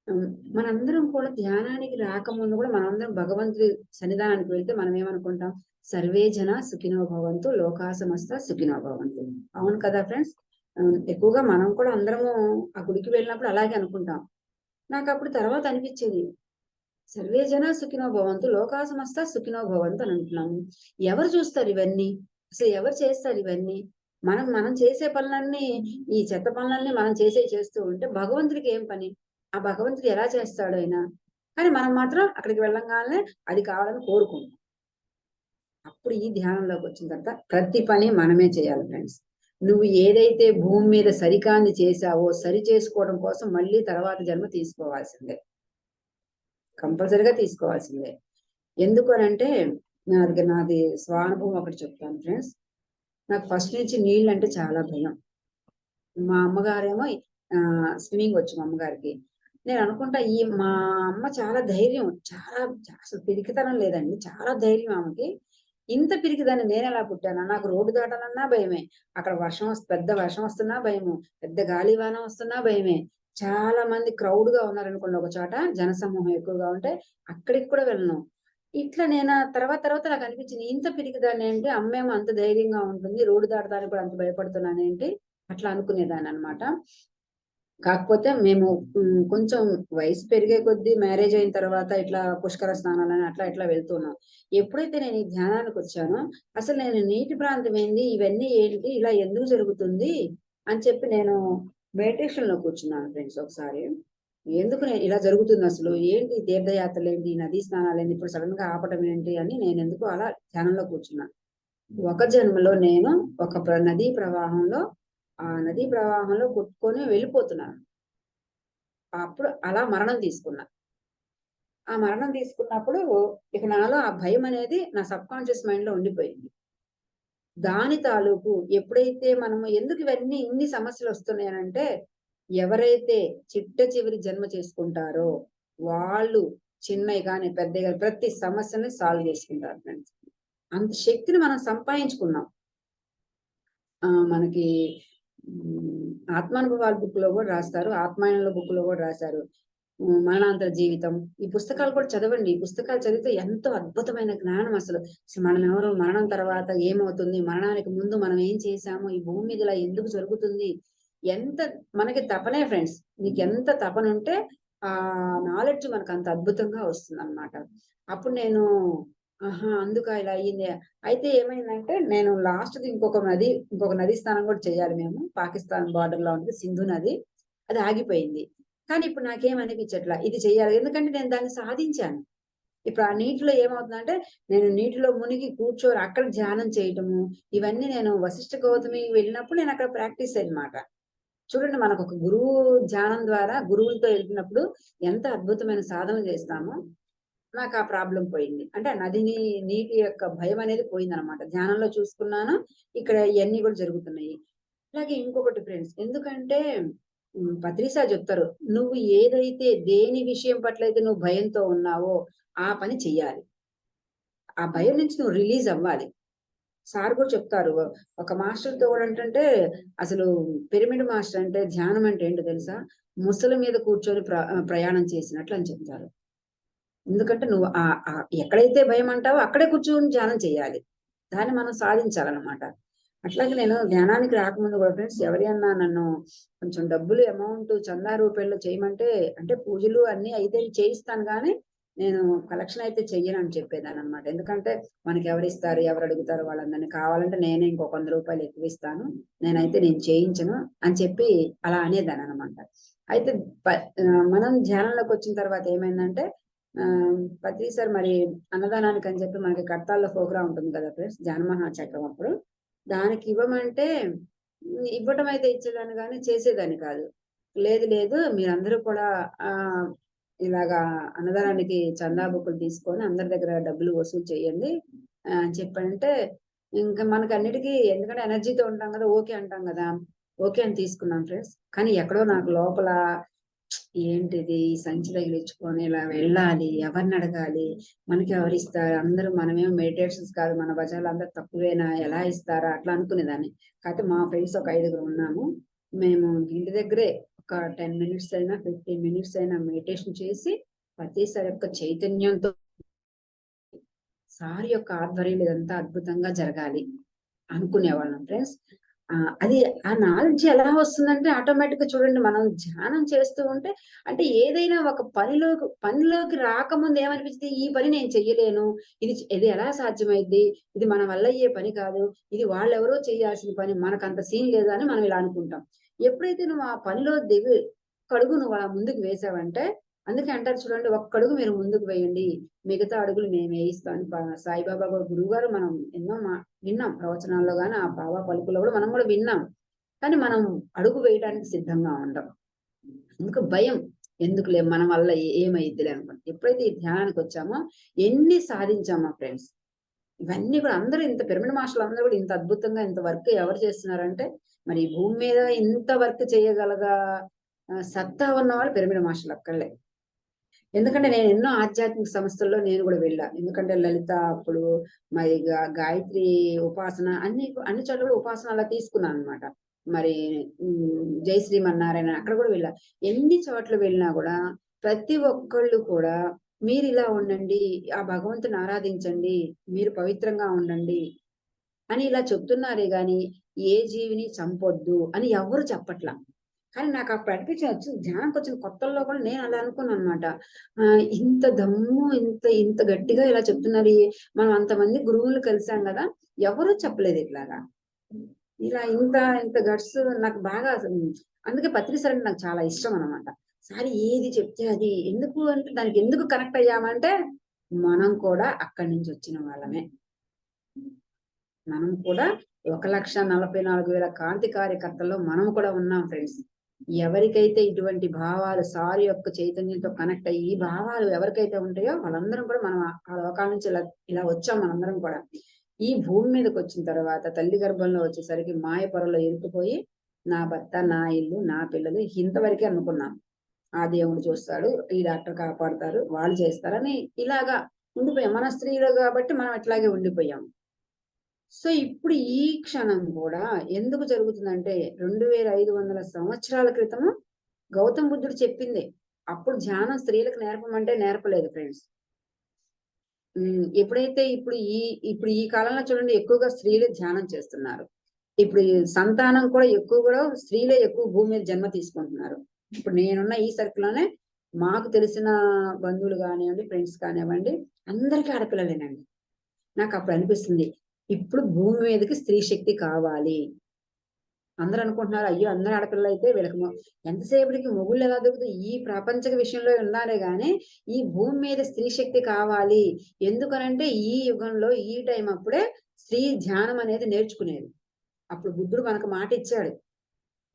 హ్మ్. మనందరం కూడా ధ్యానానికి రాకముందు కూడా మనందరం భగవంతుడి సన్నిధానానికి వెళ్తే మనం ఏమనుకుంటాం? సర్వే జన సుఖినో భవంతు, లోకా సమస్త సుఖినో భవంతు. అవును కదా ఫ్రెండ్స్? ఎక్కువగా మనం కూడా అందరము ఆ గుడికి వెళ్ళినప్పుడు అలాగే అనుకుంటాం. నాకప్పుడు తర్వాత అనిపిచ్చేది, సర్వే జన సుఖినో భవంతు, లోకా సమస్త సుఖినో భవంతు అని అంటున్నాము. ఎవరు చూస్తారు ఇవన్నీ? అసలు ఎవరు చేస్తారు ఇవన్నీ? మనం మనం చేసే పనులన్నీ, ఈ చెత్త పనులన్నీ మనం చేస్తూ ఉంటే భగవంతుడికి ఏం పని? ఆ భగవంతుడు ఎలా చేస్తాడు ఆయన? కానీ మనం మాత్రం అక్కడికి వెళ్ళంగాల్నే అది కావాలని కోరుకుంటాం. అప్పుడు ఈ ధ్యానంలోకి వచ్చిన తర్వాత ప్రతి పని మనమే చేయాలి ఫ్రెండ్స్. నువ్వు ఏదైతే భూమి మీద సరికాంది చేశావో సరి చేసుకోవడం కోసం మళ్ళీ తర్వాత జన్మ తీసుకోవాల్సిందే. కంపల్సరీగా తీసుకోవాల్సిందే. ఎందుకు అనంటే నాది స్వానుభవం ఒకటి చెప్తాను ఫ్రెండ్స్. నాకు ఫస్ట్ నుంచి నీళ్ళంటే చాలా భయం. మా అమ్మగారేమో స్విమ్మింగ్ వచ్చు మా అమ్మగారికి. నేననుకుంటా మా అమ్మ చాలా ధైర్యం. అసలు పిరికితనం లేదండి. చాలా ధైర్యం ఆమెకి. ఇంత పిరికిదాన్ని నేనెలా పుట్టానా? నాకు రోడ్డు దాటాలన్నా భయమే. అక్కడ పెద్ద వర్షం వస్తున్నా భయము. పెద్ద గాలి వాన వస్తున్నా భయమే. చాలా మంది క్రౌడ్‌గా ఉన్నారనుకోండి ఒక చోట, జనసమూహం ఎక్కువగా ఉంటే అక్కడికి కూడా వెళ్ళను. ఇట్లా నేను తర్వాత నాకనిపించింది, ఇంత పిరికిదాన్నేంటి, అమ్మేమో అంత ధైర్యంగా ఉంటుంది. రోడ్డు దాటడానికి కూడా అంత భయపడుతున్నానేంటి? అట్లా అనుకునేదాన్ననమాట. కాకపోతే మేము కొంచెం వయసు పెరిగే కొద్దీ మ్యారేజ్ అయిన తర్వాత ఇట్లా పుష్కర స్నానాలని అట్లా ఇట్లా వెళ్తున్నాం. ఎప్పుడైతే నేను ఈ ధ్యానానికొచ్చానో, అసలు నేను నీటి ప్రాంతం ఏంది? ఇవన్నీ ఏంటి? ఇలా ఎందుకు జరుగుతుంది? అని చెప్పి నేను మెడిటేషన్‌లో కూర్చున్నాను ఫ్రెండ్స్ ఒకసారి. ఎందుకు ఇలా జరుగుతుందసలు? ఏంటి తీర్థయాత్రలేంటి? నదీ స్నానాలేంటి? ఇప్పుడు సడెన్‌గా ఆపటం ఏంటి? అని నేనెందుకో అలా ధ్యానంలో కూర్చున్నా. ఒక జన్మలో నేను ఒక నదీ ప్రవాహంలో ఆ నదీ ప్రవాహంలో కొట్టుకొని వెళ్ళిపోతున్నాను. అప్పుడు అలా మరణం తీసుకున్నా. ఆ మరణం తీసుకున్నప్పుడు ఇక నాలో ఆ భయమనేది నా సబ్‌కాన్షియస్ మైండ్‌లో ఉండిపోయింది. దాని తాలూకు ఎప్పుడైతే మనము ఎందుకు ఇవన్నీ ఇన్ని సమస్యలొస్తున్నాయనంటే, ఎవరైతే చిట్ట చివరి జన్మ చేసుకుంటారో, వాళ్ళు చిన్నయి గాని, పెద్దయి గాని ప్రతి సమస్యని సాల్వ్ చేసుకుంటారు ఫ్రెండ్స్. అంత శక్తిని మనం సంపాదించుకున్నాం. మనకి హ్మ్. ఆత్మానుభవాల బుక్‌లో గూడా రాస్తారు. ఆత్మాయనంలో బుక్‌లో గూడా రాశారు. మరణాంతర జీవితం. ఈ పుస్తకాలు కూడా చదవండి. ఈ పుస్తకాలు చదివితే ఎంతో అద్భుతమైన జ్ఞానం అసలు. అసలు మనమెవరు? మరణం తర్వాత ఏమవుతుంది? మరణానికి ముందు మనం ఏం చేశాము? ఈ భూమి మీద ఇలా ఎందుకు జరుగుతుంది? ఎంత మనకి తపనే ఫ్రెండ్స్. నీకెంత తపనుంటే ఆ నాలెడ్జ్ మనకంత అద్భుతంగా వస్తుందనమాట. అప్పుడు నేను ఆహా! అందుకా ఇలా అయింది. అయితే ఏమైందంటే నేను లాస్ట్‌ది ఇంకొక నదీ స్నానం కూడా చేయాలి మేము. పాకిస్తాన్ బోర్డర్‌లో ఉంది సింధు నది. అది ఆగిపోయింది. కానీ ఇప్పుడు నాకేం అనిపించట్లా. ఇది చెయ్యాలి. ఎందుకంటే నేను దాన్ని సాధించాను. ఇప్పుడు ఆ నీటిలో ఏమవుతుందంటే, నేను నీటిలో మునిగి కూర్చొని అక్కడ ధ్యానం చేయటము, ఇవన్నీ నేను వశిష్ఠ గౌతమి వెళ్ళినప్పుడు నేనక్కడ ప్రాక్టీస్ అన్నమాట. చూడండి మనకొక గురువు ధ్యానం ద్వారా గురువులతో ఎళ్ళినప్పుడు ఎంత అద్భుతమైన సాధన చేస్తామో, నాకు ఆ ప్రాబ్లమ్ పోయింది. అంటే ఆ నీటి యొక్క భయమనేది పోయిందనమాట. ధ్యానంలో చూసుకున్నాను. ఇక్కడ ఇయన్నీ కూడా జరుగుతున్నాయి. అలాగే ఇంకొకటి ఫ్రెండ్స్. ఎందుకంటే పత్రిసా చెప్తారు. నువ్వు ఏదైతే దేని విషయం పట్లయితే నువ్వు భయంతో ఉన్నావో, ఆ పని చెయ్యాలి. ఆ భయం నుంచి నువ్వు రిలీజ్ అవ్వాలి. సార్ కూడా చెప్తారు. ఒక మాస్టర్‌తో కూడా ఏంటంటే, అసలు పిరమిడ్ మాస్టర్ అంటే ధ్యానం అంటే ఏంటో తెలుసా? ముసలి మీద కూర్చొని ప్రయాణం చేసినట్లు అని చెప్తారు. ఎందుకంటే నువ్వు ఎక్కడైతే భయం అంటావో అక్కడే కూర్చొని ధ్యానం చేయాలి. దాన్ని మనం సాధించాలన్నమాట. అట్లాగే నేను ధ్యానానికి రాకముందు కూడా ఫ్రెండ్స్ ఎవరైనా నన్ను కొంచెం డబ్బులు అమౌంట్ చందా రూపాయల్లో చేయమంటే, అంటే పూజలు అన్ని అయితే చేయిస్తాను కానీ నేను కలెక్షన్ అయితే చెయ్యనని చెప్పేదాన్ని అనమాట. ఎందుకంటే మనకి ఎవరిస్తారు, ఎవరు అడుగుతారు వాళ్ళందరినీ, కావాలంటే నేనే ఇంకొక 100 రూపాయలు ఎక్కువ ఇస్తాను, నేను చేయించను అని చెప్పి అలా అనేదాన్ని అనమాట. అయితే మనం ధ్యానంలోకి వచ్చిన తర్వాత ఏమైందంటే ప్రతిసారి మరి అన్నదానానికి అని చెప్పి మనకి కడతాల్లో ప్రోగ్రాం ఉంటుంది కదా ఫ్రెండ్స్, జానమహా చక్రం అప్పుడు దానికి ఇవ్వమంటే ఇవ్వటం అయితే ఇచ్చేదాన్ని కానీ చేసేదాన్ని కాదు. లేదు లేదు మీరందరూ కూడా ఆ ఇలాగా అన్నదానానికి చందా బుక్కులు తీసుకొని అందరి దగ్గర డబ్బులు వసూలు చేయండి అని చెప్పంటే, ఇంకా మనకి అన్నిటికీ ఎందుకంటే ఎనర్జీతో ఉంటాం కదా, ఓకే అంటాం కదా, ఓకే అని తీసుకున్నాం ఫ్రెండ్స్. కానీ ఎక్కడో నాకు లోపల ఏంటిది సంచి తగిలించుకొని ఇలా వెళ్ళాలి, ఎవరిని అడగాలి, మనకి ఎవరిస్తారు, అందరూ మనమేమో మెడిటేషన్స్ కాదు, మన భజనలు అందరు తక్కువేనా, ఎలా ఇస్తారా అట్లా అనుకునేదాన్ని. కాకపోతే మా ఫ్రెండ్స్ ఒక 5గురు ఉన్నాము. మేము ఇంటి దగ్గరే ఒక 10 మినిట్స్ అయినా 15 మినిట్స్ అయినా మెడిటేషన్ చేసి ప్రతిసారి యొక్క చైతన్యంతో సార్ యొక్క ఆధ్వర్యంలో ఇదంతా అద్భుతంగా జరగాలి అనుకునేవాళ్ళం ఫ్రెండ్స్. అది ఆ నాలెడ్జ్ ఎలా వస్తుందంటే ఆటోమేటిక్ గా చూడండి, మనం ధ్యానం చేస్తూ ఉంటే అంటే ఏదైనా ఒక పనిలోకి రాకముందు ఏమనిపిస్తుంది, ఈ పని నేను చెయ్యలేను, ఇది ఎలా సాధ్యమైద్ది, ఇది మన వల్ల అయ్యే పని కాదు, ఇది వాళ్ళెవరో చేయాల్సిన పని, మనకంత సీన్ లేదు అని మనం ఇలా అనుకుంటాం. ఎప్పుడైతే నువ్వు ఆ పనిలో కడుగు నువ్వు అలా ముందుకు వేసావంటే, అందుకే అంటారు చూడండి, ఒక్కడుగు మీరు ముందుకు వేయండి, మిగతా అడుగులు మేము వేయిస్తాం. సాయిబాబా గురువు గారు మనం ఎన్నో విన్నాం ప్రవచనాల్లో గాని, ఆ బాబా పలుకులో కూడా మనం కూడా విన్నాం. కానీ మనం అడుగు వేయడానికి సిద్ధంగా ఉండం. ఎందుకు భయం, ఎందుకులే మన వల్ల ఏమైద్దిలే అనుకోండి. ఎప్పుడైతే ఈ ధ్యానానికి వచ్చామో ఎన్ని సాధించామా ఫ్రెండ్స్. ఇవన్నీ కూడా అందరూ ఇంత పిరమిడ్ మాస్టర్లు అందరూ కూడా ఇంత అద్భుతంగా ఇంత వర్క్ ఎవరు చేస్తున్నారంటే, మరి ఈ భూమి మీద ఇంత వర్క్ చేయగలగా సత్తా ఉన్న వాళ్ళు పిరమిడ్ మాస్టర్లు అక్కర్లే. ఎందుకంటే నేను ఎన్నో ఆధ్యాత్మిక సంస్థల్లో నేను కూడా వెళ్ళాను. ఎందుకంటే లలిత అప్పుడు మరి గాయత్రి ఉపాసన అన్ని చోట్ల కూడా ఉపాసన అలా తీసుకున్నాను అనమాట. మరి జై శ్రీమన్నారాయణ అక్కడ కూడా వెళ్ళా. ఎన్ని చోట్ల వెళ్ళినా కూడా ప్రతి ఒక్కళ్ళు కూడా మీరు ఇలా ఉండండి, ఆ భగవంతుని ఆరాధించండి, మీరు పవిత్రంగా ఉండండి అని ఇలా చెప్తున్నారే గాని ఏ జీవిని చంపొద్దు అని ఎవరు చెప్పట్లా. కానీ నాకు అప్పుడు అనిపించింది, ధ్యానంకి వచ్చిన కొత్తల్లో కూడా నేను అలా అనుకున్నాను అనమాట. ఇంత దమ్ము, ఇంత ఇంత గట్టిగా ఇలా చెప్తున్నారు, మనం అంతమంది గురువులు కలిసాం కదా, ఎవరు చెప్పలేదు ఇట్లాగా. ఇలా ఇంత ఇంత గట్స్ నాకు బాగా అందుకే పత్రి సార్ అంటే నాకు చాలా ఇష్టం అనమాట. సార్ ఏది చెప్తే అది ఎందుకు అంటే దానికి ఎందుకు కనెక్ట్ అయ్యామంటే, మనం కూడా అక్కడి నుంచి వచ్చిన వాళ్ళమే. మనం కూడా 1,44,000 కాంతి కార్యకర్తల్లో మనం కూడా ఉన్నాం ఫ్రెండ్స్. ఎవరికైతే ఇటువంటి భావాలు సార్ యొక్క చైతన్యంతో కనెక్ట్ అయ్యి ఈ భావాలు ఎవరికైతే ఉంటాయో వాళ్ళందరం కూడా మనం ఆ లోకాల నుంచి ఇలా వచ్చాం మనందరం కూడా. ఈ భూమి మీదకి వచ్చిన తర్వాత తల్లి గర్భంలో వచ్చేసరికి మాయ పొరలో ఇరుక్కుపోయి నా భర్త, నా ఇల్లు, నా పిల్లలు ఇంతవరకే అనుకున్నాం. ఆ దేవుడు చూస్తాడు, ఈ డాక్టర్ కాపాడుతారు, వాళ్ళు చేస్తారని ఇలాగా ఉండిపోయాం. మన స్త్రీలు కాబట్టి మనం ఇట్లాగే ఉండిపోయాం. సో ఇప్పుడు ఈ క్షణం కూడా ఎందుకు జరుగుతుందంటే 2500 సంవత్సరాల క్రితము గౌతమ బుద్ధుడు చెప్పింది. అప్పుడు ధ్యానం స్త్రీలకు నేర్పమంటే నేర్పలేదు ఫ్రెండ్స్. ఎప్పుడైతే ఇప్పుడు ఈ కాలంలో చూడండి ఎక్కువగా స్త్రీలే ధ్యానం చేస్తున్నారు. ఇప్పుడు ఈ సంతానం కూడా స్త్రీలే ఎక్కువ భూమి మీద జన్మ తీసుకుంటున్నారు. ఇప్పుడు నేనున్న ఈ సర్కిల్ లోనే మాకు తెలిసిన బంధువులు కానివ్వండి, ఫ్రెండ్స్ కానివ్వండి, అందరికీ ఆడపిల్లలేనండి. నాకు అప్పుడు అనిపిస్తుంది, ఇప్పుడు భూమి మీదకి స్త్రీ శక్తి కావాలి. అందరూ అనుకుంటున్నారు, అయ్యో అందరు ఆడపిల్లలు అయితే వీళ్ళకి ఎంతసేపటికి మొగుళ్ళు ఎలా దొరుకుతుంది, ఈ ప్రాపంచిక విషయంలో ఉన్నారే గాని ఈ భూమి మీద స్త్రీ శక్తి కావాలి. ఎందుకనంటే ఈ యుగంలో ఈ టైం అప్పుడే స్త్రీ ధ్యానం అనేది నేర్చుకునేది. అప్పుడు బుద్ధుడు మనకు మాట ఇచ్చాడు,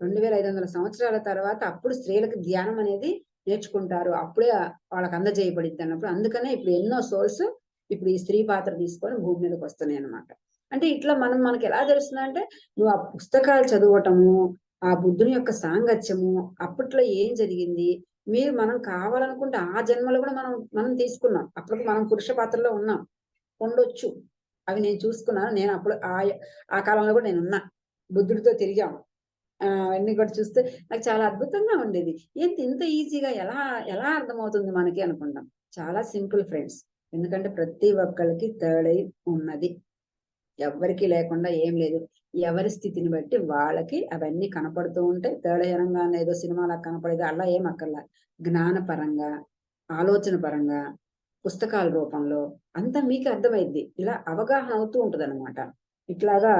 2500 సంవత్సరాల తర్వాత అప్పుడు స్త్రీలకు ధ్యానం అనేది నేర్చుకుంటారు, అప్పుడే వాళ్ళకి అందజేయబడిద్ది అన్నప్పుడు. అందుకనే ఇప్పుడు ఎన్నో సోర్స్ ఇప్పుడు ఈ స్త్రీ పాత్ర తీసుకొని భూమి మీదకి వస్తున్నాయి అన్నమాట. అంటే ఇట్లా మనకి ఎలా తెలుస్తుందంటే, నువ్వు ఆ పుస్తకాలు చదవటము, ఆ బుద్ధుని యొక్క సాంగత్యము, అప్పట్లో ఏం జరిగింది, మనం కావాలనుకుంటే ఆ జన్మలో కూడా మనం తీసుకున్నాం. అప్పటికి మనం పురుష పాత్రలో ఉన్నాం, ఉండొచ్చు. అవి నేను చూసుకున్నాను. నేను అప్పుడు ఆ కాలంలో కూడా నేనున్నా, బుద్ధుడితో తిరిగాము. అవన్నీ కూడా చూస్తే నాకు చాలా అద్భుతంగా ఉండేది. ఇంత ఈజీగా ఎలా ఎలా అర్థమవుతుంది మనకి అనుకుంటాం. చాలా సింపుల్ ఫ్రెండ్స్. ఎందుకంటే ప్రతి ఒక్కళ్ళకి థర్డ్ ఐ ఉన్నది. ఎవ్వరికీ లేకుండా ఏం లేదు. ఎవరి స్థితిని బట్టి వాళ్ళకి అవన్నీ కనపడుతూ ఉంటాయి. తెలంగాణ ఏదో సినిమాలా కనపడేది అలా ఏం అక్కర్లా. జ్ఞానపరంగా, ఆలోచన పరంగా, పుస్తకాల రూపంలో అంతా మీకు అర్థమైద్ది. ఇలా అవగాహన అవుతూ ఉంటదనమాట. ఇట్లాగా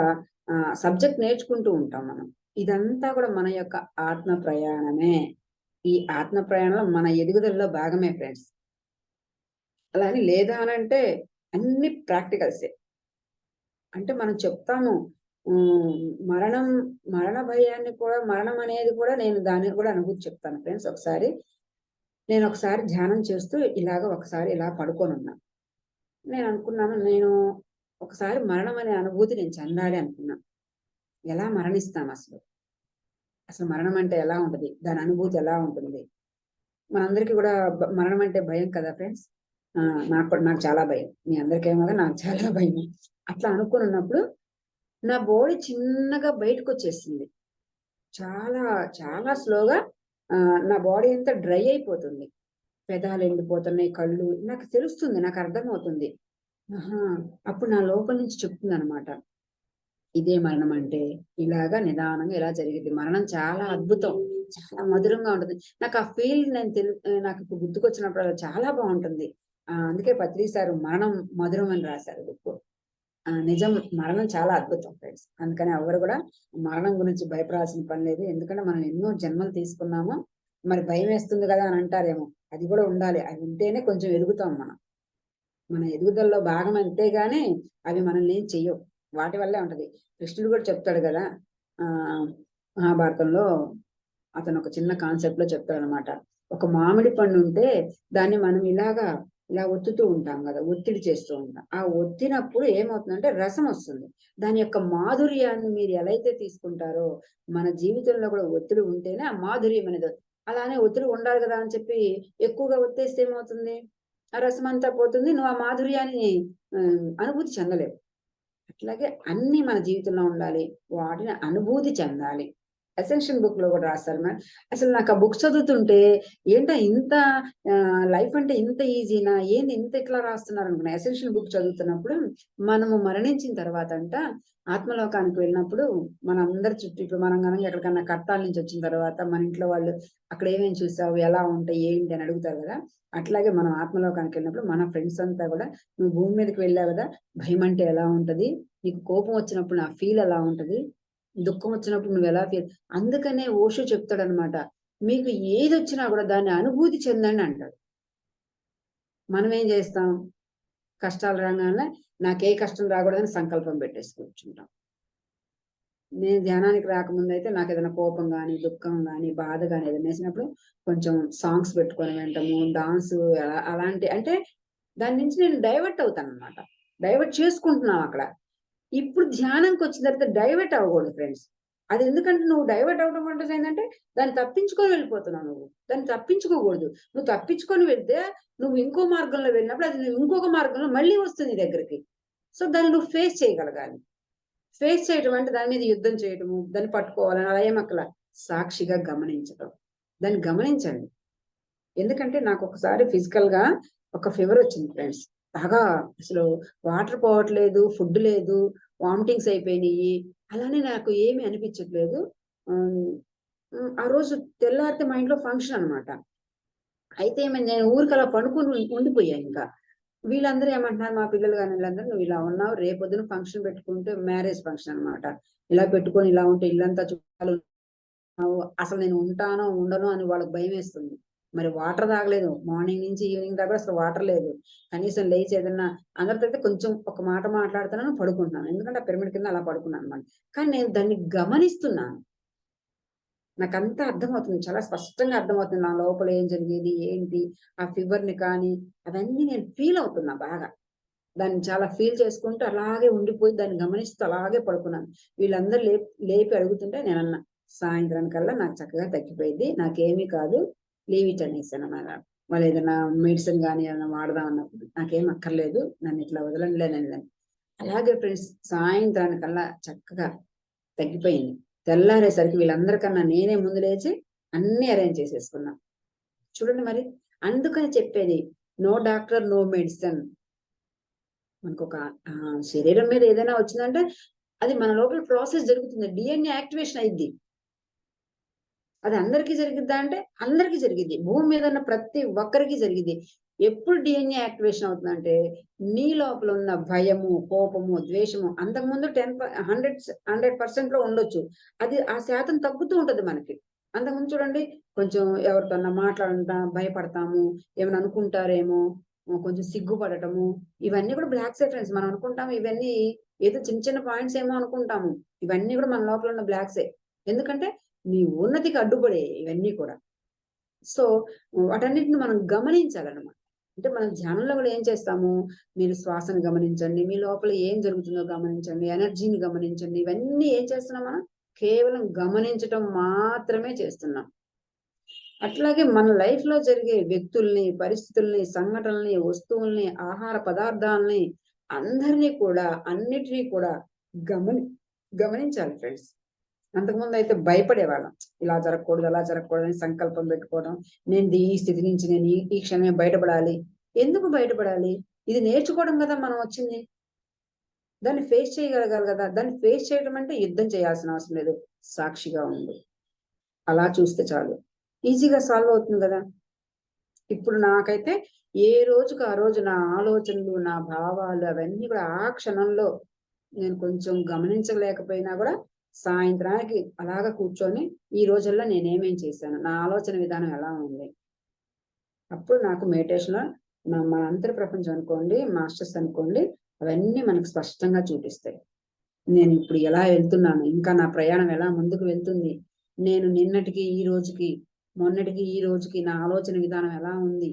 సబ్జెక్ట్ నేర్చుకుంటూ ఉంటాం మనం. ఇదంతా కూడా మన యొక్క ఆత్మ ప్రయాణమే. ఈ ఆత్మ ప్రయాణంలో మన ఎదుగుదలలో భాగమే ఫ్రెండ్స్. అలా అని లేదా అనంటే అన్ని ప్రాక్టికల్సే. అంటే మనం చెప్తాము. హ్మ్. మరణం మరణ భయాన్ని కూడా మరణం అనేది కూడా నేను దాన్ని కూడా అనుభూతి చెప్తాను ఫ్రెండ్స్ ఒకసారి. నేనొకసారి ధ్యానం చేస్తూ ఇలాగ ఒకసారి ఇలా పడుకోనున్నా. నేననుకున్నాను నేను ఒకసారి మరణం అనే అనుభూతి నేను చెందాలి అనుకున్నా. ఎలా మరణిస్తామసలు? అసలు మరణం అంటే ఎలా ఉంటది? దాని అనుభూతి ఎలా ఉంటుంది? మనందరికీ గూడా మరణం అంటే భయం కదా ఫ్రెండ్స్. నాకు చాలా భయం. మీ అందరికేమో గాని నాకు చాలా భయం. అట్లా అనుకోనున్నప్పుడు నా బాడీ చిన్నగా బయటకొచ్చేసింది. చాలా, చాలా స్లోగా నా బాడీ అంతా డ్రై అయిపోతుంది. పెదాలు ఎండిపోతున్నాయి, కళ్ళు నాకు తెలుస్తుంది. నాకర్థమవుతుంది. ఆహా! అప్పుడు నా లోపల నుంచి చెప్తుందనమాట. ఇదే మరణం అంటే. ఇలాగా నిదానంగా ఇలా జరిగిద్ది. మరణం చాలా అద్భుతం. చాలా మధురంగా ఉంటది. నాకు ఆ ఫీల్ నాకిప్పుడు గుర్తుకొచ్చినప్పుడు చాలా బావుంటుంది. అందుకే పత్రి సారు 'మరణం మధురం' అని రాశారు బుక్కు. నిజం మరణం చాలా అద్భుతం ఫ్రెండ్స్. అందుకని ఎవ్వరు గూడా మరణం గురించి భయపడాల్సిన పని లేదు. ఎందుకంటే మనం ఎన్నో జన్మలు తీసుకున్నాము. మరి భయమేస్తుంది గదా అని అంటారేమో! అది గూడా ఉండాలి. అది ఉంటేనే కొంచెం ఎదుగుతాం మనం. మన ఎదుగుదలలో భాగం అంతే గాని అవి మనల్ని ఏం చెయ్యవు. వాటి వల్లే ఉంటది. కృష్ణుడు కూడా చెప్తాడు గదా! ఆహ్, మహాభారతంలో అతను ఒక చిన్న కాన్సెప్ట్‌లో చెప్తాడనమాట. ఒక మామిడి పండుంటే దాన్ని మనం ఇలా ఒత్తుతూ ఉంటాం గదా! ఒత్తిడి చేస్తూ ఉంటాం. ఆ ఒత్తినప్పుడు ఏమవుతుందంటే రసం ఒస్తుంది. దాని యొక్క మాధుర్యాన్ని మీరు ఎలా అయితే తీసుకుంటారో మన జీవితంలో కూడా ఒత్తిడి ఉంటేనే ఆ మాధుర్యం అనేది అలానే ఒత్తిడి ఉండాలి గదా! అని చెప్పి ఎక్కువగా ఒత్తేస్తే ఏమవుతుంది? ఆ రసమంతా పోతుంది. నువ్వు ఆ మాధుర్యాన్ని అనుభూతి చెందలేవు. అట్లాగే అన్నీ మన జీవితంలో ఉండాలి. వాటిని అనుభూతి చెందాలి. అసెన్షన్ బుక్‌లో కూడా రాస్తారు అసలు నాకు ఆ బుక్ చదువుతుంటే ఏంటా ఇంత లైఫ్ అంటే ఇంత ఈజీనా? ఏంది ఇంత ఇట్లా రాస్తున్నారనుకున్నా. అసెన్షన్ బుక్ చదువుతున్నప్పుడు మనము మరణించిన తర్వాతంట ఆత్మలోకానికి వెళ్ళినప్పుడు మనందరి చుట్టూ ఇప్పుడు మనం గనక ఎక్కడికన్నా కట్టాల నుంచి వచ్చిన తర్వాత మన ఇంట్లో వాళ్ళు అక్కడ ఏమేమి చూసావు? ఎలా ఉంటాయి? ఏంటి? అని అడుగుతారు గదా! అట్లాగే మనం ఆత్మలోకానికి వెళ్ళినప్పుడు మన ఫ్రెండ్స్ అంతా గూడా "నువ్వు భూమి మీదకి వెళ్ళావు గదా! భయమంటే ఎలా ఉంటది? నీకు కోపం వచ్చినప్పుడు నా ఫీల్ ఎలా ఉంటది? దుఃఖం వచ్చినప్పుడు నువ్వెలా ఫీల్" అందుకనే ఓషో చెప్తాడనమాట. మీకు ఏదొచ్చినా గూడా దాన్ని అనుభూతి చెందండి అంటాడు. మనమేం జేస్తాం? కష్టాలు రాంగానే నాకే కష్టం రాకూడదని సంకల్పం పెట్టేసి కూర్చుంటాం. నేను ధ్యానానికి రాకముందయితే నాకేదైనా కోపం గాని, దుఃఖం గాని, బాధ గాని ఏదైనా కొంచెం సాంగ్స్ పెట్టుకొని వినటము, డాన్సు అలాంటి అంటే దాని నుంచి నేను డైవర్ట్ అవుతాననమాట. డైవర్ట్ చేసుకుంటున్నాం అక్కడ. ఇప్పుడు ధ్యానంకొచ్చిన తర్వాత డైవర్ట్ అవ్వకూడదు ఫ్రెండ్స్. అది ఎందుకంటే నువ్వు డైవర్ట్ అవ్వడం అంటే ఏందంటే దాన్ని తప్పించుకొని వెళ్ళిపోతున్నావు నువ్వు. దాన్ని తప్పించుకోకూడదు. నువ్వు తప్పించుకొని వెళ్తే నువ్వు ఇంకో మార్గంలో వెళ్ళినప్పుడు అది నువ్వు ఇంకొక మార్గంలో మళ్ళీ వస్తుంది నీ దగ్గరికి. సో, దాన్ని నువ్వు ఫేస్ చేయగలగాలి. ఫేస్ చేయటం అంటే దాని మీద యుద్ధం చేయటము, దాన్ని పట్టుకోవాలని అలా ఏమక్కల. సాక్షిగా గమనించటం. దాన్ని గమనించండి. ఎందుకంటే నాకొకసారి ఫిజికల్‌గా ఒక ఫీవరొచ్చింది ఫ్రెండ్స్. బాగా అసలు వాటర్ పోవట్లేదు, ఫుడ్ లేదు, వామిటింగ్స్ అయిపోయినియి. అలానే నాకు ఏమి అనిపించట్లేదు. ఆహ్, ఆ రోజు తెల్లారితే మా ఇంట్లో ఫంక్షన్ అన్నమాట. అయితే ఏమైంది నేను ఊరికలా పడుకొని ఉండిపోయా ఇంకా. వీళ్ళందరూ ఏమంటున్నారు మా పిల్లలు గాని వీళ్ళందరూ "నువ్వు ఇలా ఉన్నావు. రేపొద్దున ఫంక్షన్ పెట్టుకుంటే" మ్యారేజ్ ఫంక్షన్ అన్నమాట. ఇలా పెట్టుకొని ఇలా ఉంటే ఇల్లంతా చుట్టాలు అసలు నేను ఉంటానో, ఉండనో అని వాళ్ళకి భయమేస్తుంది. మరి వాటర్ తాగలేదు. మార్నింగ్ నుంచి ఈవినింగ్ దాకా అసలు వాటర్ లేదు. కనీసం లేచి ఏదన్నా అందరితోటి కొంచెం ఒక మాట మాట్లాడుతున్నాను, పడుకుంటున్నాను. ఎందుకంటే ఆ పిరమిడ్ కింద అలా పడుకున్నానన్నమాట. కానీ నేను దాన్ని గమనిస్తున్నాను. నాకంతా అర్థమవుతుంది. చాలా స్పష్టంగా అర్థమవుతుంది. నా లోపల ఏం జరిగేది, ఏంటి, ఆ ఫీవర్‌ని కానీ అవన్నీ నేను ఫీల్ అవుతున్నా బాగా. దాన్ని చాలా ఫీల్ చేసుకుంటూ అలాగే ఉండిపోయి దాన్ని గమనిస్తూ అలాగే పడుకున్నాను. వీళ్ళందరూ లేపి అడుగుతుంటే నేనన్నా, "సాయంత్రానికల్లా నాకు చక్కగా తగ్గిపోయిద్ది. నాకేమీ కాదు. లీవ్ ఇట్" అనేసాననమాట. వాళ్ళేదైనా మెడిసిన్ గాని ఏదైనా వాడదాం అన్నప్పుడు, "నాకేం అక్కర్లేదు. నన్నిట్లా వదలండిలే" అనేదాన్ని. అలాగే ఫ్రెండ్స్ సాయంత్రానికల్లా చక్కగా తగ్గిపోయింది. తెల్లారేసరికి వీళ్ళందరికన్నా నేనే ముందు లేచి అన్నీ అరేంజ్ చేసేసుకున్నా. చూడండి మరి. అందుకని చెప్పేది నో డాక్టర్, నో మెడిసిన్. మనకు ఒక శరీరం మీద ఏదైనా వచ్చిందంటే అది మన లోపల ప్రాసెస్ జరుగుతుంది. DNA యాక్టివేషన్ అయింది. అది అందరికీ జరిగిద్దా అంటే అందరికీ జరిగిద్ది. భూమి మీద ఉన్న ప్రతి ఒక్కరికి జరిగిద్ది. ఎప్పుడు DNA యాక్టివేషన్ అవుతుందంటే నీ లోపల ఉన్న భయము, కోపము, ద్వేషము అంతకుముందు 100% ఉండొచ్చు. అది ఆ శాతం తగ్గుతూ ఉంటది మనకి. అంతకుముందు చూడండి, కొంచెం ఎవరితోన్నా మాట్లాడటం భయపడతాము. ఏమైనా అనుకుంటారేమో, కొంచెం సిగ్గుపడటము, ఇవన్నీ కూడా బ్లాక్సే ఫ్రెండ్స్. మనం అనుకుంటాము ఇవన్నీ ఏదో చిన్న చిన్న పాయింట్స్ ఏమో అనుకుంటాము. ఇవన్నీ కూడా మన లోపల ఉన్న బ్లాక్సే. ఎందుకంటే నీ ఉన్నతికి అడ్డుపడే ఇవన్నీ కూడా. సో, వాటన్నిటిని మనం గమనించాలన్నమాట. అంటే మనం ధ్యానంలో కూడా ఏం చేస్తాము, మీరు శ్వాసను గమనించండి, మీ లోపల ఏం జరుగుతుందో గమనించండి, ఎనర్జీని గమనించండి. ఇవన్నీ ఏం చేస్తున్నాం మనం? కేవలం గమనించటం మాత్రమే చేస్తున్నాం. అట్లాగే మన లైఫ్‌లో జరిగే వ్యక్తుల్ని, పరిస్థితుల్ని, సంఘటనల్ని, వస్తువుల్ని, ఆహార పదార్థాల్ని అందరిని కూడా, అన్నిటిని కూడా గమని గమనించాలి ఫ్రెండ్స్. అంతకుముందయితే భయపడేవాళ్ళం. ఇలా జరగకూడదు, అలా జరగకూడదని సంకల్పం పెట్టుకోవడం. ఈ స్థితి నుంచి నేను ఈ క్షణమే బయటపడాలి. ఎందుకు బయటపడాలి? ఇది నేర్చుకోవడం గదా మనం వచ్చింది. దాన్ని ఫేస్ చేయగలగాలి గదా! దాన్ని ఫేస్ చేయడం అంటే యుద్ధం చేయాల్సిన అవసరం లేదు. సాక్షిగా ఉండు. అలా చూస్తే చాలు. ఈజీగా సాల్వ్ అవుతుంది గదా! ఇప్పుడు నాకైతే ఏ రోజుకి ఆ రోజు నా ఆలోచనలు, నా భావాలు అవన్నీ కూడా ఆ క్షణంలో నేను కొంచెం గమనించలేకపోయినా కూడా సాయంత్రానికి అలాగా కూర్చొని ఈ రోజుల్లో నేనేమేం చేశాను? నా ఆలోచన విధానం ఎలా ఉంది? అప్పుడు నాకు మెడిటేషన్‌లో మన అంతర ప్రపంచం అనుకోండి, మాస్టర్స్ అనుకోండి, అవన్నీ మనకు స్పష్టంగా చూపిస్తాయి. నేనిప్పుడు ఎలా వెళ్తున్నాను? ఇంకా నా ప్రయాణం ఎలా ముందుకు వెళ్తుంది? నేను నిన్నటికి, ఈ రోజుకి, మొన్నటికి, ఈ రోజుకి నా ఆలోచన విధానం ఎలా ఉంది?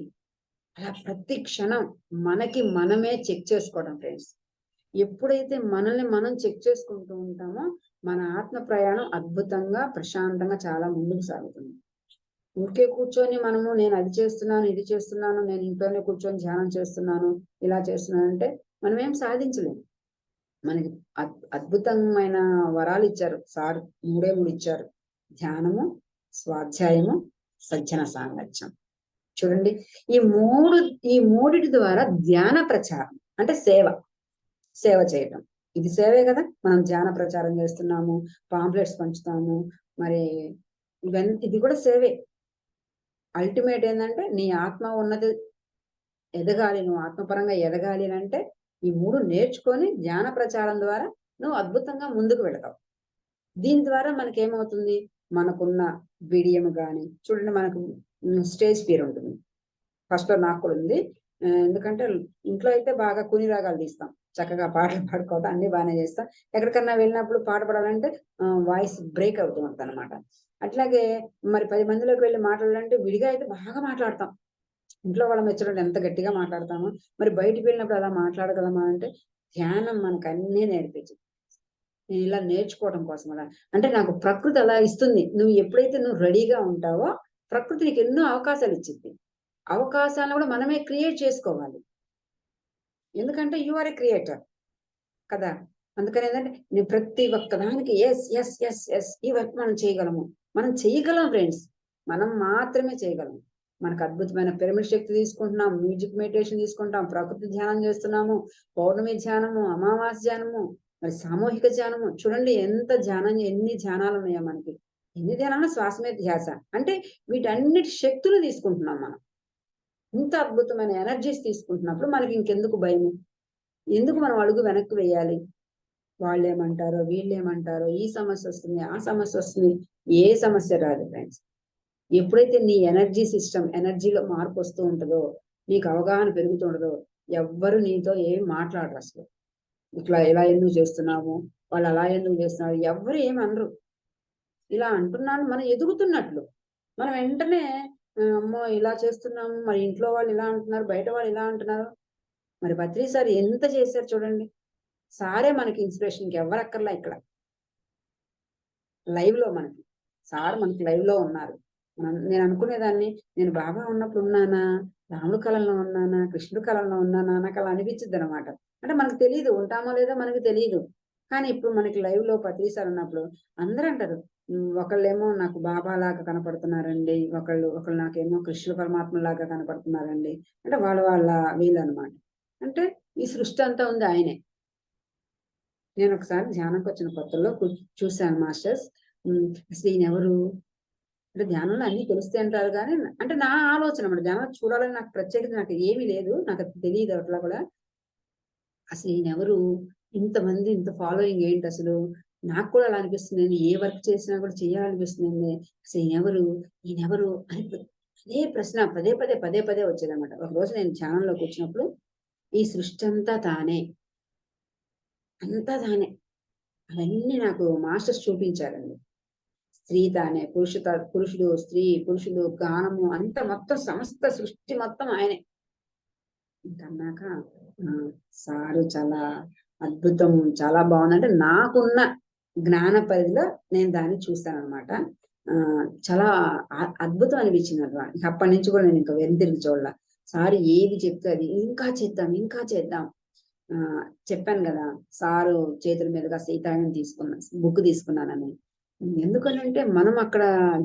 అలా ప్రతి క్షణం మనకి మనమే చెక్ చేసుకోవడం ఫ్రెండ్స్. ఎప్పుడైతే మనల్ని మనం చెక్ చేసుకుంటూ ఉంటామో, మన ఆత్మ ప్రయాణం అద్భుతంగా, ప్రశాంతంగా చాలా ముందుకు సాగుతుంది. ఊరికే కూర్చొని మనము నేను అది చేస్తున్నాను, ఇది చేస్తున్నాను, నేను ఇంట్లోనే కూర్చొని ధ్యానం చేస్తున్నాను, ఇలా చేస్తున్నానంటే మనమేం సాధించలేం. మనకి అద్భుతమైన వరాలిచ్చారు సార్. 3 ఇచ్చారు. ధ్యానము, స్వాధ్యాయము, సజ్జన సాంగత్యం. చూడండి, ఈ 3 ఈ మూడిటి ద్వారా ధ్యాన ప్రచారం అంటే సేవ. సేవ చేయటం. ఇది సేవే గదా! మనం ధ్యాన ప్రచారం చేస్తున్నాము, పాంప్లెట్స్ పంచుతాము. మరి ఇది కూడా సేవే. అల్టిమేట్ ఏందంటే నీ ఆత్మ ఉన్నతి ఎదగాలి. నువ్వు ఆత్మపరంగా ఎదగాలి అనంటే ఈ 3 నేర్చుకొని ధ్యాన ప్రచారం ద్వారా నువ్వు అద్భుతంగా ముందుకు వెళతావు. దీని ద్వారా మనకేమవుతుంది? మనకున్న బిడియం గాని చూడండి, మనకు స్టేజ్ ఫియర్ ఉంటుంది. ఫస్ట్‌లో నాకు కూడా ఉంది. ఎందుకంటే ఇంట్లో అయితే బాగా కూని రాగాలు తీస్తాం. చక్కగా పాటలు పాడుకోవడం అన్నీ బానే చేస్తాం. ఎక్కడికన్నా వెళ్ళినప్పుడు పాట పాడాలంటే వాయిస్ బ్రేక్ అవుతూ ఉంటదనమాట. అట్లాగే మరి 10 మందిలోకి వెళ్లి మాట్లాడాలంటే విడిగా అయితే బాగా మాట్లాడతాం. ఇంట్లో వాళ్ళ మెచ్చడం ఎంత గట్టిగా మాట్లాడతామో, మరి బయటికి వెళ్ళినప్పుడు అలా మాట్లాడగలమా అంటే ధ్యానం మనకన్నీ నేర్పించింది. నేనిలా నేర్చుకోవడం కోసం అలా. అంటే నాకు ప్రకృతి అలా ఇస్తుంది. నువ్వు ఎప్పుడైతే రెడీగా ఉంటావో ప్రకృతి నీకెన్నో అవకాశాలిచ్చిద్ది. అవకాశాలను కూడా మనమే క్రియేట్ చేసుకోవాలి. ఎందుకంటే యూ ఆర్ ఎ క్రియేటర్ కదా! అందుకనేంటంటే నేను ప్రతి ఒక్క దానికి యెస్, యెస్, యెస్, యెస్ ఈ వర్క్ మనం చేయగలము. మనం చేయగలం ఫ్రెండ్స్. మనం మాత్రమే చేయగలం. మనకు అద్భుతమైన పిరమిడ్ శక్తి తీసుకుంటున్నాం. మ్యూజిక్ మెడిటేషన్ తీసుకుంటాం. ప్రకృతి ధ్యానం చేస్తున్నాము. పౌర్ణమి ధ్యానము, అమావాస్య ధ్యానము, మరి సామూహిక ధ్యానము. చూడండి ఎన్ని ధ్యానాలున్నాయో మనకి. ఎన్ని ధ్యానాలు శ్వాస మీద ధ్యాస. అంటే వీటన్నిటి శక్తులు తీసుకుంటున్నాం మనం. ఇంత అద్భుతమైన ఎనర్జీస్ తీసుకుంటున్నప్పుడు మనకి ఇంకెందుకు భయము? ఎందుకు మనం అడుగు వెనక్కి వేయాలి? వాళ్ళేమంటారో, వీళ్ళేమంటారో, ఈ సమస్యొస్తుంది, ఆ సమస్యొస్తుంది. ఏ సమస్య రాదు ఫ్రెండ్స్. ఎప్పుడైతే నీ ఎనర్జీలో మార్పొస్తూ ఉంటదో, నీకు అవగాహన పెరుగుతూ ఉంటదో, ఎవ్వరు నీతో ఏం మాట్లాడరసలు. ఇలా ఎందుకు చేస్తున్నావు? వాళ్ళలా ఎందుకు చేస్తున్నారు? ఎవ్వరు ఏమనరు. ఇలా అంటున్నాను మనం ఎదుగుతున్నట్లు. మనం వెంటనే అమ్మో! ఇలా చేస్తున్నాము, మరి ఇంట్లో వాళ్ళు ఇలా అంటున్నారు, బయట వాళ్ళు ఇలా అంటున్నారు. మరి బద్రీ సార్ ఎంత చేశారు చూడండి. సారే మనకి ఇన్‌స్పిరేషన్, ఇంకెవ్వరక్కర్లా ఇక్కడ. లైవ్‌లో మనకి. సార్ మనకి లైవ్‌లో ఉన్నారు. నేననుకునేదాన్ని, నేను బాబా ఉన్నప్పుడు ఉన్నానా? రాముడు కాలంలో ఉన్నానా? కృష్ణుడి కాలంలో ఉన్నానా? నాకలా అనిపిచ్చిద్దనమాట. అంటే మనకు తెలీదు. ఉంటామో లేదో మనకు తెలీదు. కానీ ఇప్పుడు మనకి లైవ్‌లో పత్రి సార్ ఉన్నప్పుడు అందరంటారు. ఒకళ్ళేమో నాకు బాబాలాగా కనపడుతున్నారండి. ఒకళ్ళు నాకేమో కృష్ణ పరమాత్మలాగా కనపడుతున్నారండి. అంటే వాళ్ళ వీళ్ళనమాట. అంటే ఈ సృష్టి అంతా ఉంది ఆయనే. నేను ఒకసారి ధ్యానంకి వచ్చిన కొత్తలో చూశాను మాస్టర్స్. అసలు ఈయనెవరు? అంటే ధ్యానంలో అన్ని తెలుస్తాయి అంటారు కానీ, అంటే నా ఆలోచన అన్నమాట. ధ్యానం చూడాలని నాకు ప్రత్యేకత నాకు ఏమీ లేదు. నాకు అది తెలియదు అట్లా కూడా. అసలు ఈయనెవరు? ఇంతమంది ఇంత ఫాలోయింగ్ ఏంటసలు? నాకు కూడా అలా అనిపిస్తుంది. నేను ఏ వర్క్ చేసినా కూడా చేయాలనిపిస్తుంది. అసలు ఈయనెవరు? ఈయనెవరు? అని అదే ప్రశ్న పదే పదే పదే పదే వచ్చేదన్నమాట. ఒకరోజు నేను ధ్యానంలోకి వచ్చినప్పుడు ఈ సృష్టి అంతా తానే, అంతా తానే అవన్నీ నాకు మాస్టర్స్ చూపించారండి. స్త్రీ తానే, పురుషుడు, స్త్రీ, పురుషుడు, గానము అంతా మొత్తం సమస్త సృష్టి మొత్తం ఆయనే. ఇంకన్నాక సారు చాలా అద్భుతం, చాలా బాగుంది. అంటే నాకున్న జ్ఞాన పరిధిలో నేను దాన్ని చూస్తానన్నమాట. చాలా అద్భుతం అనిపించింది అన్నమాట. అప్పటి నుంచి కూడా నేను ఇంకా వెనుతిరిగి చూడాల. సారు ఏది చెప్తే అది ఇంకా చేద్దాం, ఇంకా చేద్దాం. చెప్పాను కదా, సారు చేతుల మీదుగా సీతాయనం బుక్ తీసుకున్నానని. ఎందుకనంటే మనం అక్కడ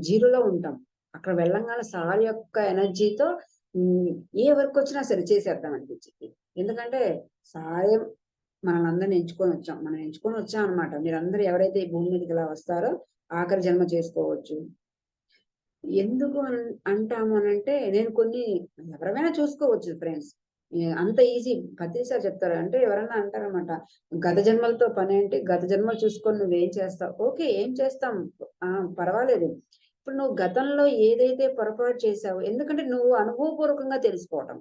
జీరోలో ఉంటాం. అక్కడ వెళ్ళంగానే సార్ యొక్క ఎనర్జీతో ఏ వర్క్ వచ్చినా సరే చేసేద్దాం అనిపించింది. ఎందుకంటే సారే మనల్ని అందరిని ఎంచుకొని వచ్చాం. మనం ఎంచుకొని వచ్చాం అనమాట. మీరందరూ ఎవరైతే ఈ భూమి మీదకి ఇలా వస్తారో ఆఖరి జన్మ చేసుకోవచ్చు. ఎందుకు అంటాము అనంటే, నేను కొన్ని ఎవరైనా చూసుకోవచ్చు ఫ్రెండ్స్. అంత ఈజీ ప్రతిసారి చెప్తారు. అంటే ఎవరన్నా అంటారనమాట, గత జన్మలతో పని ఏంటి? గత జన్మలు చూసుకొని నువ్వేం చేస్తావు? ఓకే, ఏం చేస్తాం? పర్వాలేదు. ఇప్పుడు నువ్వు గతంలో ఏదైతే పొరపాటు చేశావో, ఎందుకంటే నువ్వు అనుభవపూర్వకంగా తెలుసుకోవటం.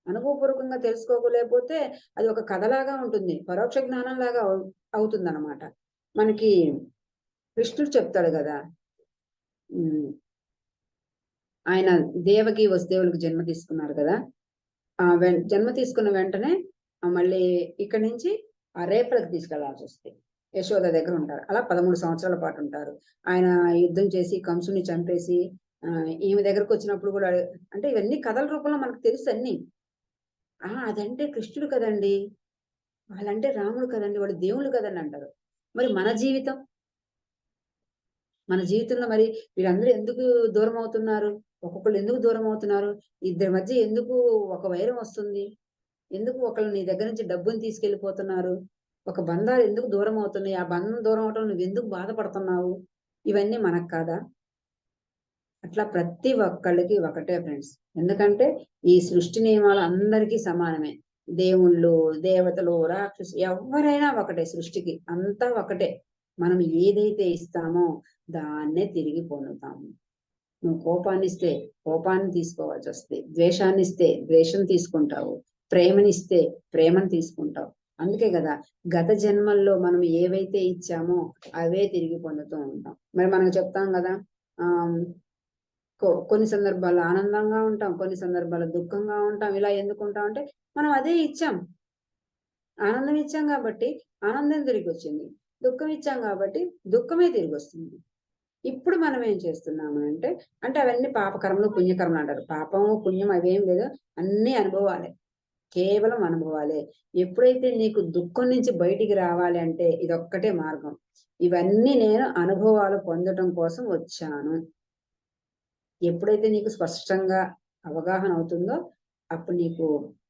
అనుభవపూర్వకంగా తెలుసుకోలేకపోతే అది ఒక కథలాగా ఉంటుంది. పరోక్ష జ్ఞానం లాగా అవుతుందన్నమాట. మనకి కృష్ణుడు చెప్తాడు కదా, ఆయన దేవకి వసుదేవులకు జన్మ తీసుకున్నారు కదా. జన్మ తీసుకున్న వెంటనే మళ్ళీ ఇక్కడి నుంచి ఆ రేపలకు తీసుకెళ్లాల్సి వస్తుంది. యశోద దగ్గర ఉంటారు. అలా 13 సంవత్సరాల పాటు ఉంటారు. ఆయన యుద్ధం చేసి కంసుని చంపేసి ఈమె దగ్గరకు వచ్చినప్పుడు కూడా, అంటే ఇవన్నీ కథల రూపంలో మనకు తెలుసు అన్ని. అదంటే కృష్ణుడు కదండి, వాళ్ళంటే రాముడు కదండి, వాళ్ళు దేవుళ్ళు కదండి అంటారు. మరి మన జీవితంలో మరి వీళ్ళందరూ ఎందుకు దూరం అవుతున్నారు? ఒక్కొక్కళ్ళు ఎందుకు దూరం అవుతున్నారు? ఇద్దరి మధ్య ఎందుకు ఒక వైరం వస్తుంది? ఎందుకు ఒకళ్ళు నీ దగ్గర నుంచి డబ్బుని తీసుకెళ్ళిపోతున్నారు? ఒక బంధాలు ఎందుకు దూరం అవుతున్నాయి? ఆ బంధం దూరం అవటం నువ్వెందుకు బాధపడుతున్నావు? ఇవన్నీ మనకు కాదా? అట్లా ప్రతి ఒక్కళ్ళకి ఒకటే ఫ్రెండ్స్. ఎందుకంటే ఈ సృష్టి నియమాలు అందరికీ సమానమే. దేవుళ్ళు, దేవతలు, రాక్షసులు ఎవరైనా ఒకటే సృష్టికి. అంతా ఒకటే. మనం ఏదైతే ఇస్తామో దాన్నే తిరిగి పొందుతాము. నువ్వు కోపాన్నిస్తే కోపాన్ని తీసుకోవాల్సి వస్తుంది. ద్వేషాన్నిస్తే ద్వేషం తీసుకుంటావు. ప్రేమనిస్తే ప్రేమను తీసుకుంటావు. అందుకే కదా గత జన్మల్లో మనం ఏవైతే ఇచ్చామో అవే తిరిగి పొందుతూ ఉంటాం. మరి మనం చెప్తాం కదా, ఆ కొన్ని సందర్భాల్లో ఆనందంగా ఉంటాం, కొన్ని సందర్భాల్లో దుఃఖంగా ఉంటాం. ఇలా ఎందుకు ఉంటాం అంటే మనం అదే ఇచ్చాం. ఆనందం ఇచ్చాం కాబట్టి ఆనందం తిరిగి వచ్చింది. దుఃఖం ఇచ్చాం కాబట్టి దుఃఖమే తిరిగి వస్తుంది. ఇప్పుడు మనం ఏం చేస్తున్నాము అంటే, అవన్నీ పాపకర్మలు, పుణ్యకర్మలు అంటారు. పాపము, పుణ్యం అవేం లేదు. అన్ని అనుభవాలే. కేవలం అనుభవాలే. ఎప్పుడైతే నీకు దుఃఖం నుంచి బయటికి రావాలి అంటే ఇదొక్కటే మార్గం. ఇవన్నీ నేను అనుభవాలు పొందడం కోసం వచ్చాను. ఎప్పుడైతే నీకు స్పష్టంగా అవగాహన అవుతుందో అప్పుడు నీకు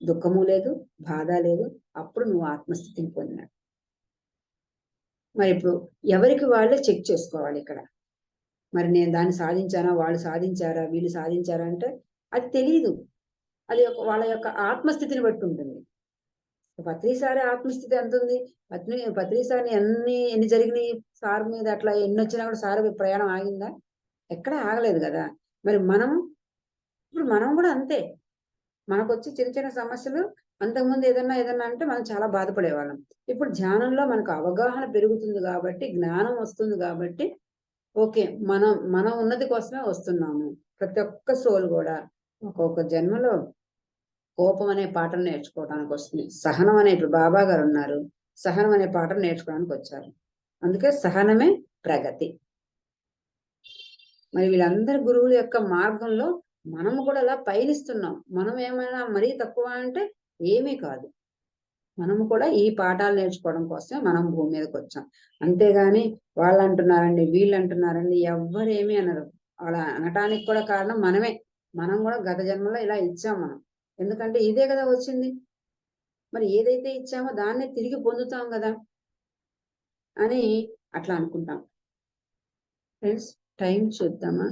దుఃఖము లేదు, బాధ లేదు. అప్పుడు నువ్వు ఆత్మస్థితిని పొందినాడు. మరి ఇప్పుడు ఎవరికి వాళ్ళే చెక్ చేసుకోవాలి ఇక్కడ. మరి నేను దాన్ని సాధించానా, వాళ్ళు సాధించారా, వీళ్ళు సాధించారా అంటే అది తెలీదు. అది వాళ్ళ యొక్క ఆత్మస్థితిని బట్టి ఉంటుంది. పత్రిసారి ఆత్మస్థితి ఎంత ఉంది? పత్రిసారి ఎన్ని జరిగినాయి సార్ మీద, అట్లా ఎన్ని వచ్చినా కూడా సార్ ప్రయాణం ఆగిందా? ఎక్కడ ఆగలేదు కదా. మరి ఇప్పుడు మనం కూడా అంతే. మనకొచ్చి చిన్న చిన్న సమస్యలు, అంతకుముందు ఏదన్నా అంటే మనం చాలా బాధపడేవాళ్ళం. ఇప్పుడు ధ్యానంలో మనకు అవగాహన పెరుగుతుంది కాబట్టి, జ్ఞానం వస్తుంది కాబట్టి, ఓకే, మన ఉన్నతి కోసమే వస్తున్నాము. ప్రతి ఒక్క సోల్ కూడా ఒక్కొక్క జన్మలో కోపం అనే పాఠం నేర్చుకోవడానికి వస్తుంది. సహనం అనే, ఇప్పుడు బాబా గారు ఉన్నారు, సహనం అనే పాఠం నేర్చుకోవడానికి వచ్చారు. అందుకే సహనమే ప్రగతి. మరి వీళ్ళందరి గురువుల యొక్క మార్గంలో మనము కూడా అలా పయనిస్తున్నాం. మనం ఏమైనా మరీ తక్కువ అంటే ఏమీ కాదు. మనము కూడా ఈ పాఠాలు నేర్చుకోవడం కోసమే మనం భూమి మీదకి వచ్చాం. అంతేగాని వాళ్ళు అంటున్నారండి, వీళ్ళు అంటున్నారండి, ఎవ్వరేమీ అనరు. అలా అనటానికి కూడా కారణం మనమే. మనం కూడా గత జన్మలో ఇలా ఇచ్చాం మనం. ఎందుకంటే ఇదే కదా వచ్చింది. మరి ఏదైతే ఇచ్చామో దాన్నే తిరిగి పొందుతాం కదా అని అట్లా అనుకుంటాం. ఫ్రెండ్స్, టైం చూద్దామా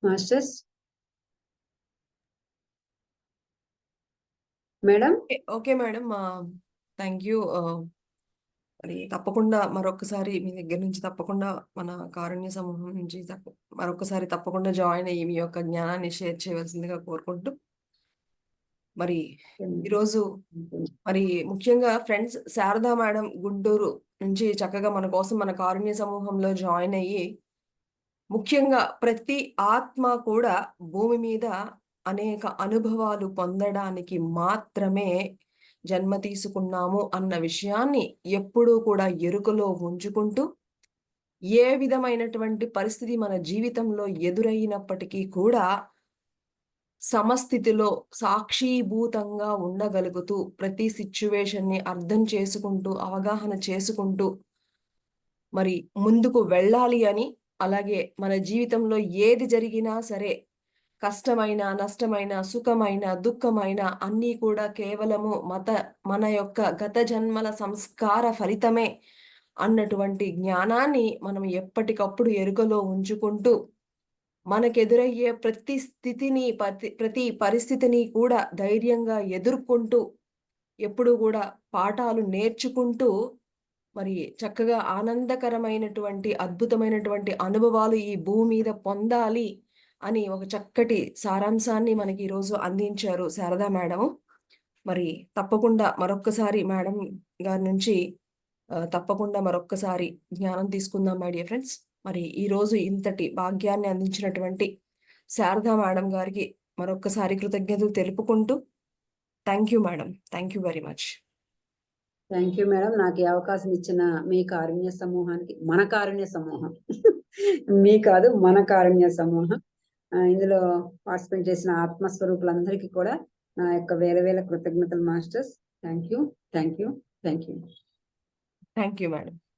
masters? Madam. Okay madam, thank you. మరి తప్పకుండా మరొకసారి మీ దగ్గర నుంచి తప్పకుండా మన కారుణ్య సమూహం నుంచి మరొకసారి తప్పకుండా జాయిన్ అయ్యి మీ యొక్క జ్ఞానాన్ని షేర్ చేయవలసిందిగా కోరుకుంటూ, మరి ఈరోజు మరి ముఖ్యంగా ఫ్రెండ్స్ శారదా మేడం గుంటూరు నుంచి చక్కగా మన కోసం మన కారుణ్య సమూహంలో జాయిన్ అయ్యి, ముఖ్యంగా ప్రతి ఆత్మ కూడా భూమి మీద అనేక అనుభవాలు పొందడానికి మాత్రమే జన్మ తీసుకున్నాము అన్న విషయాన్ని ఎప్పుడూ కూడా ఎరుకలో ఉంచుకుంటూ, ఏ విధమైనటువంటి పరిస్థితి మన జీవితంలో ఎదురైనప్పటికీ కూడా సమస్థితిలో సాక్షీభూతంగా ఉండగలుగుతూ, ప్రతి సిచ్యువేషన్ని అర్థం చేసుకుంటూ, అవగాహన చేసుకుంటూ మరి ముందుకు వెళ్ళాలి అని, అలాగే మన జీవితంలో ఏది జరిగినా సరే కష్టమైన, నష్టమైన, సుఖమైన, దుఃఖమైన అన్నీ కూడా కేవలము మన యొక్క గత జన్మల సంస్కార ఫలితమే అన్నటువంటి జ్ఞానాన్ని మనం ఎప్పటికప్పుడు ఎరుకలో ఉంచుకుంటూ, మనకెదురయ్యే ప్రతి స్థితిని, ప్రతి పరిస్థితిని కూడా ధైర్యంగా ఎదుర్కొంటూ, ఎప్పుడూ కూడా పాఠాలు నేర్చుకుంటూ, మరి చక్కగా ఆనందకరమైనటువంటి, అద్భుతమైనటువంటి అనుభవాలు ఈ భూమి మీద పొందాలి అని ఒక చక్కటి సారాంశాన్ని మనకి ఈరోజు అందించారు శారదా మేడం. మరి తప్పకుండా మరొక్కసారి మేడం గారి నుంచి తప్పకుండా మరొక్కసారి జ్ఞానం తీసుకుందాం మై డియర్ ఫ్రెండ్స్. మరి ఈరోజు ఇంతటి భాగ్యాన్ని అందించినటువంటి శారదా మేడం గారికి మరొక్కసారి కృతజ్ఞతలు తెలుపుకుంటూ, thank you madam, thank you very much. Thank you madam. నాకు ఈ అవకాశం ఇచ్చిన మీ కారుణ్య సమూహానికి, మన కారుణ్య సమూహం మీ కాదు, మన కారుణ్య సమూహం, ఇందులో పార్టిసిపేట్ చేసిన ఆత్మస్వరూపులందరికీ కూడా నా యొక్క వేల వేల కృతజ్ఞతలు masters. Thank you, thank you, thank you. Thank you madam.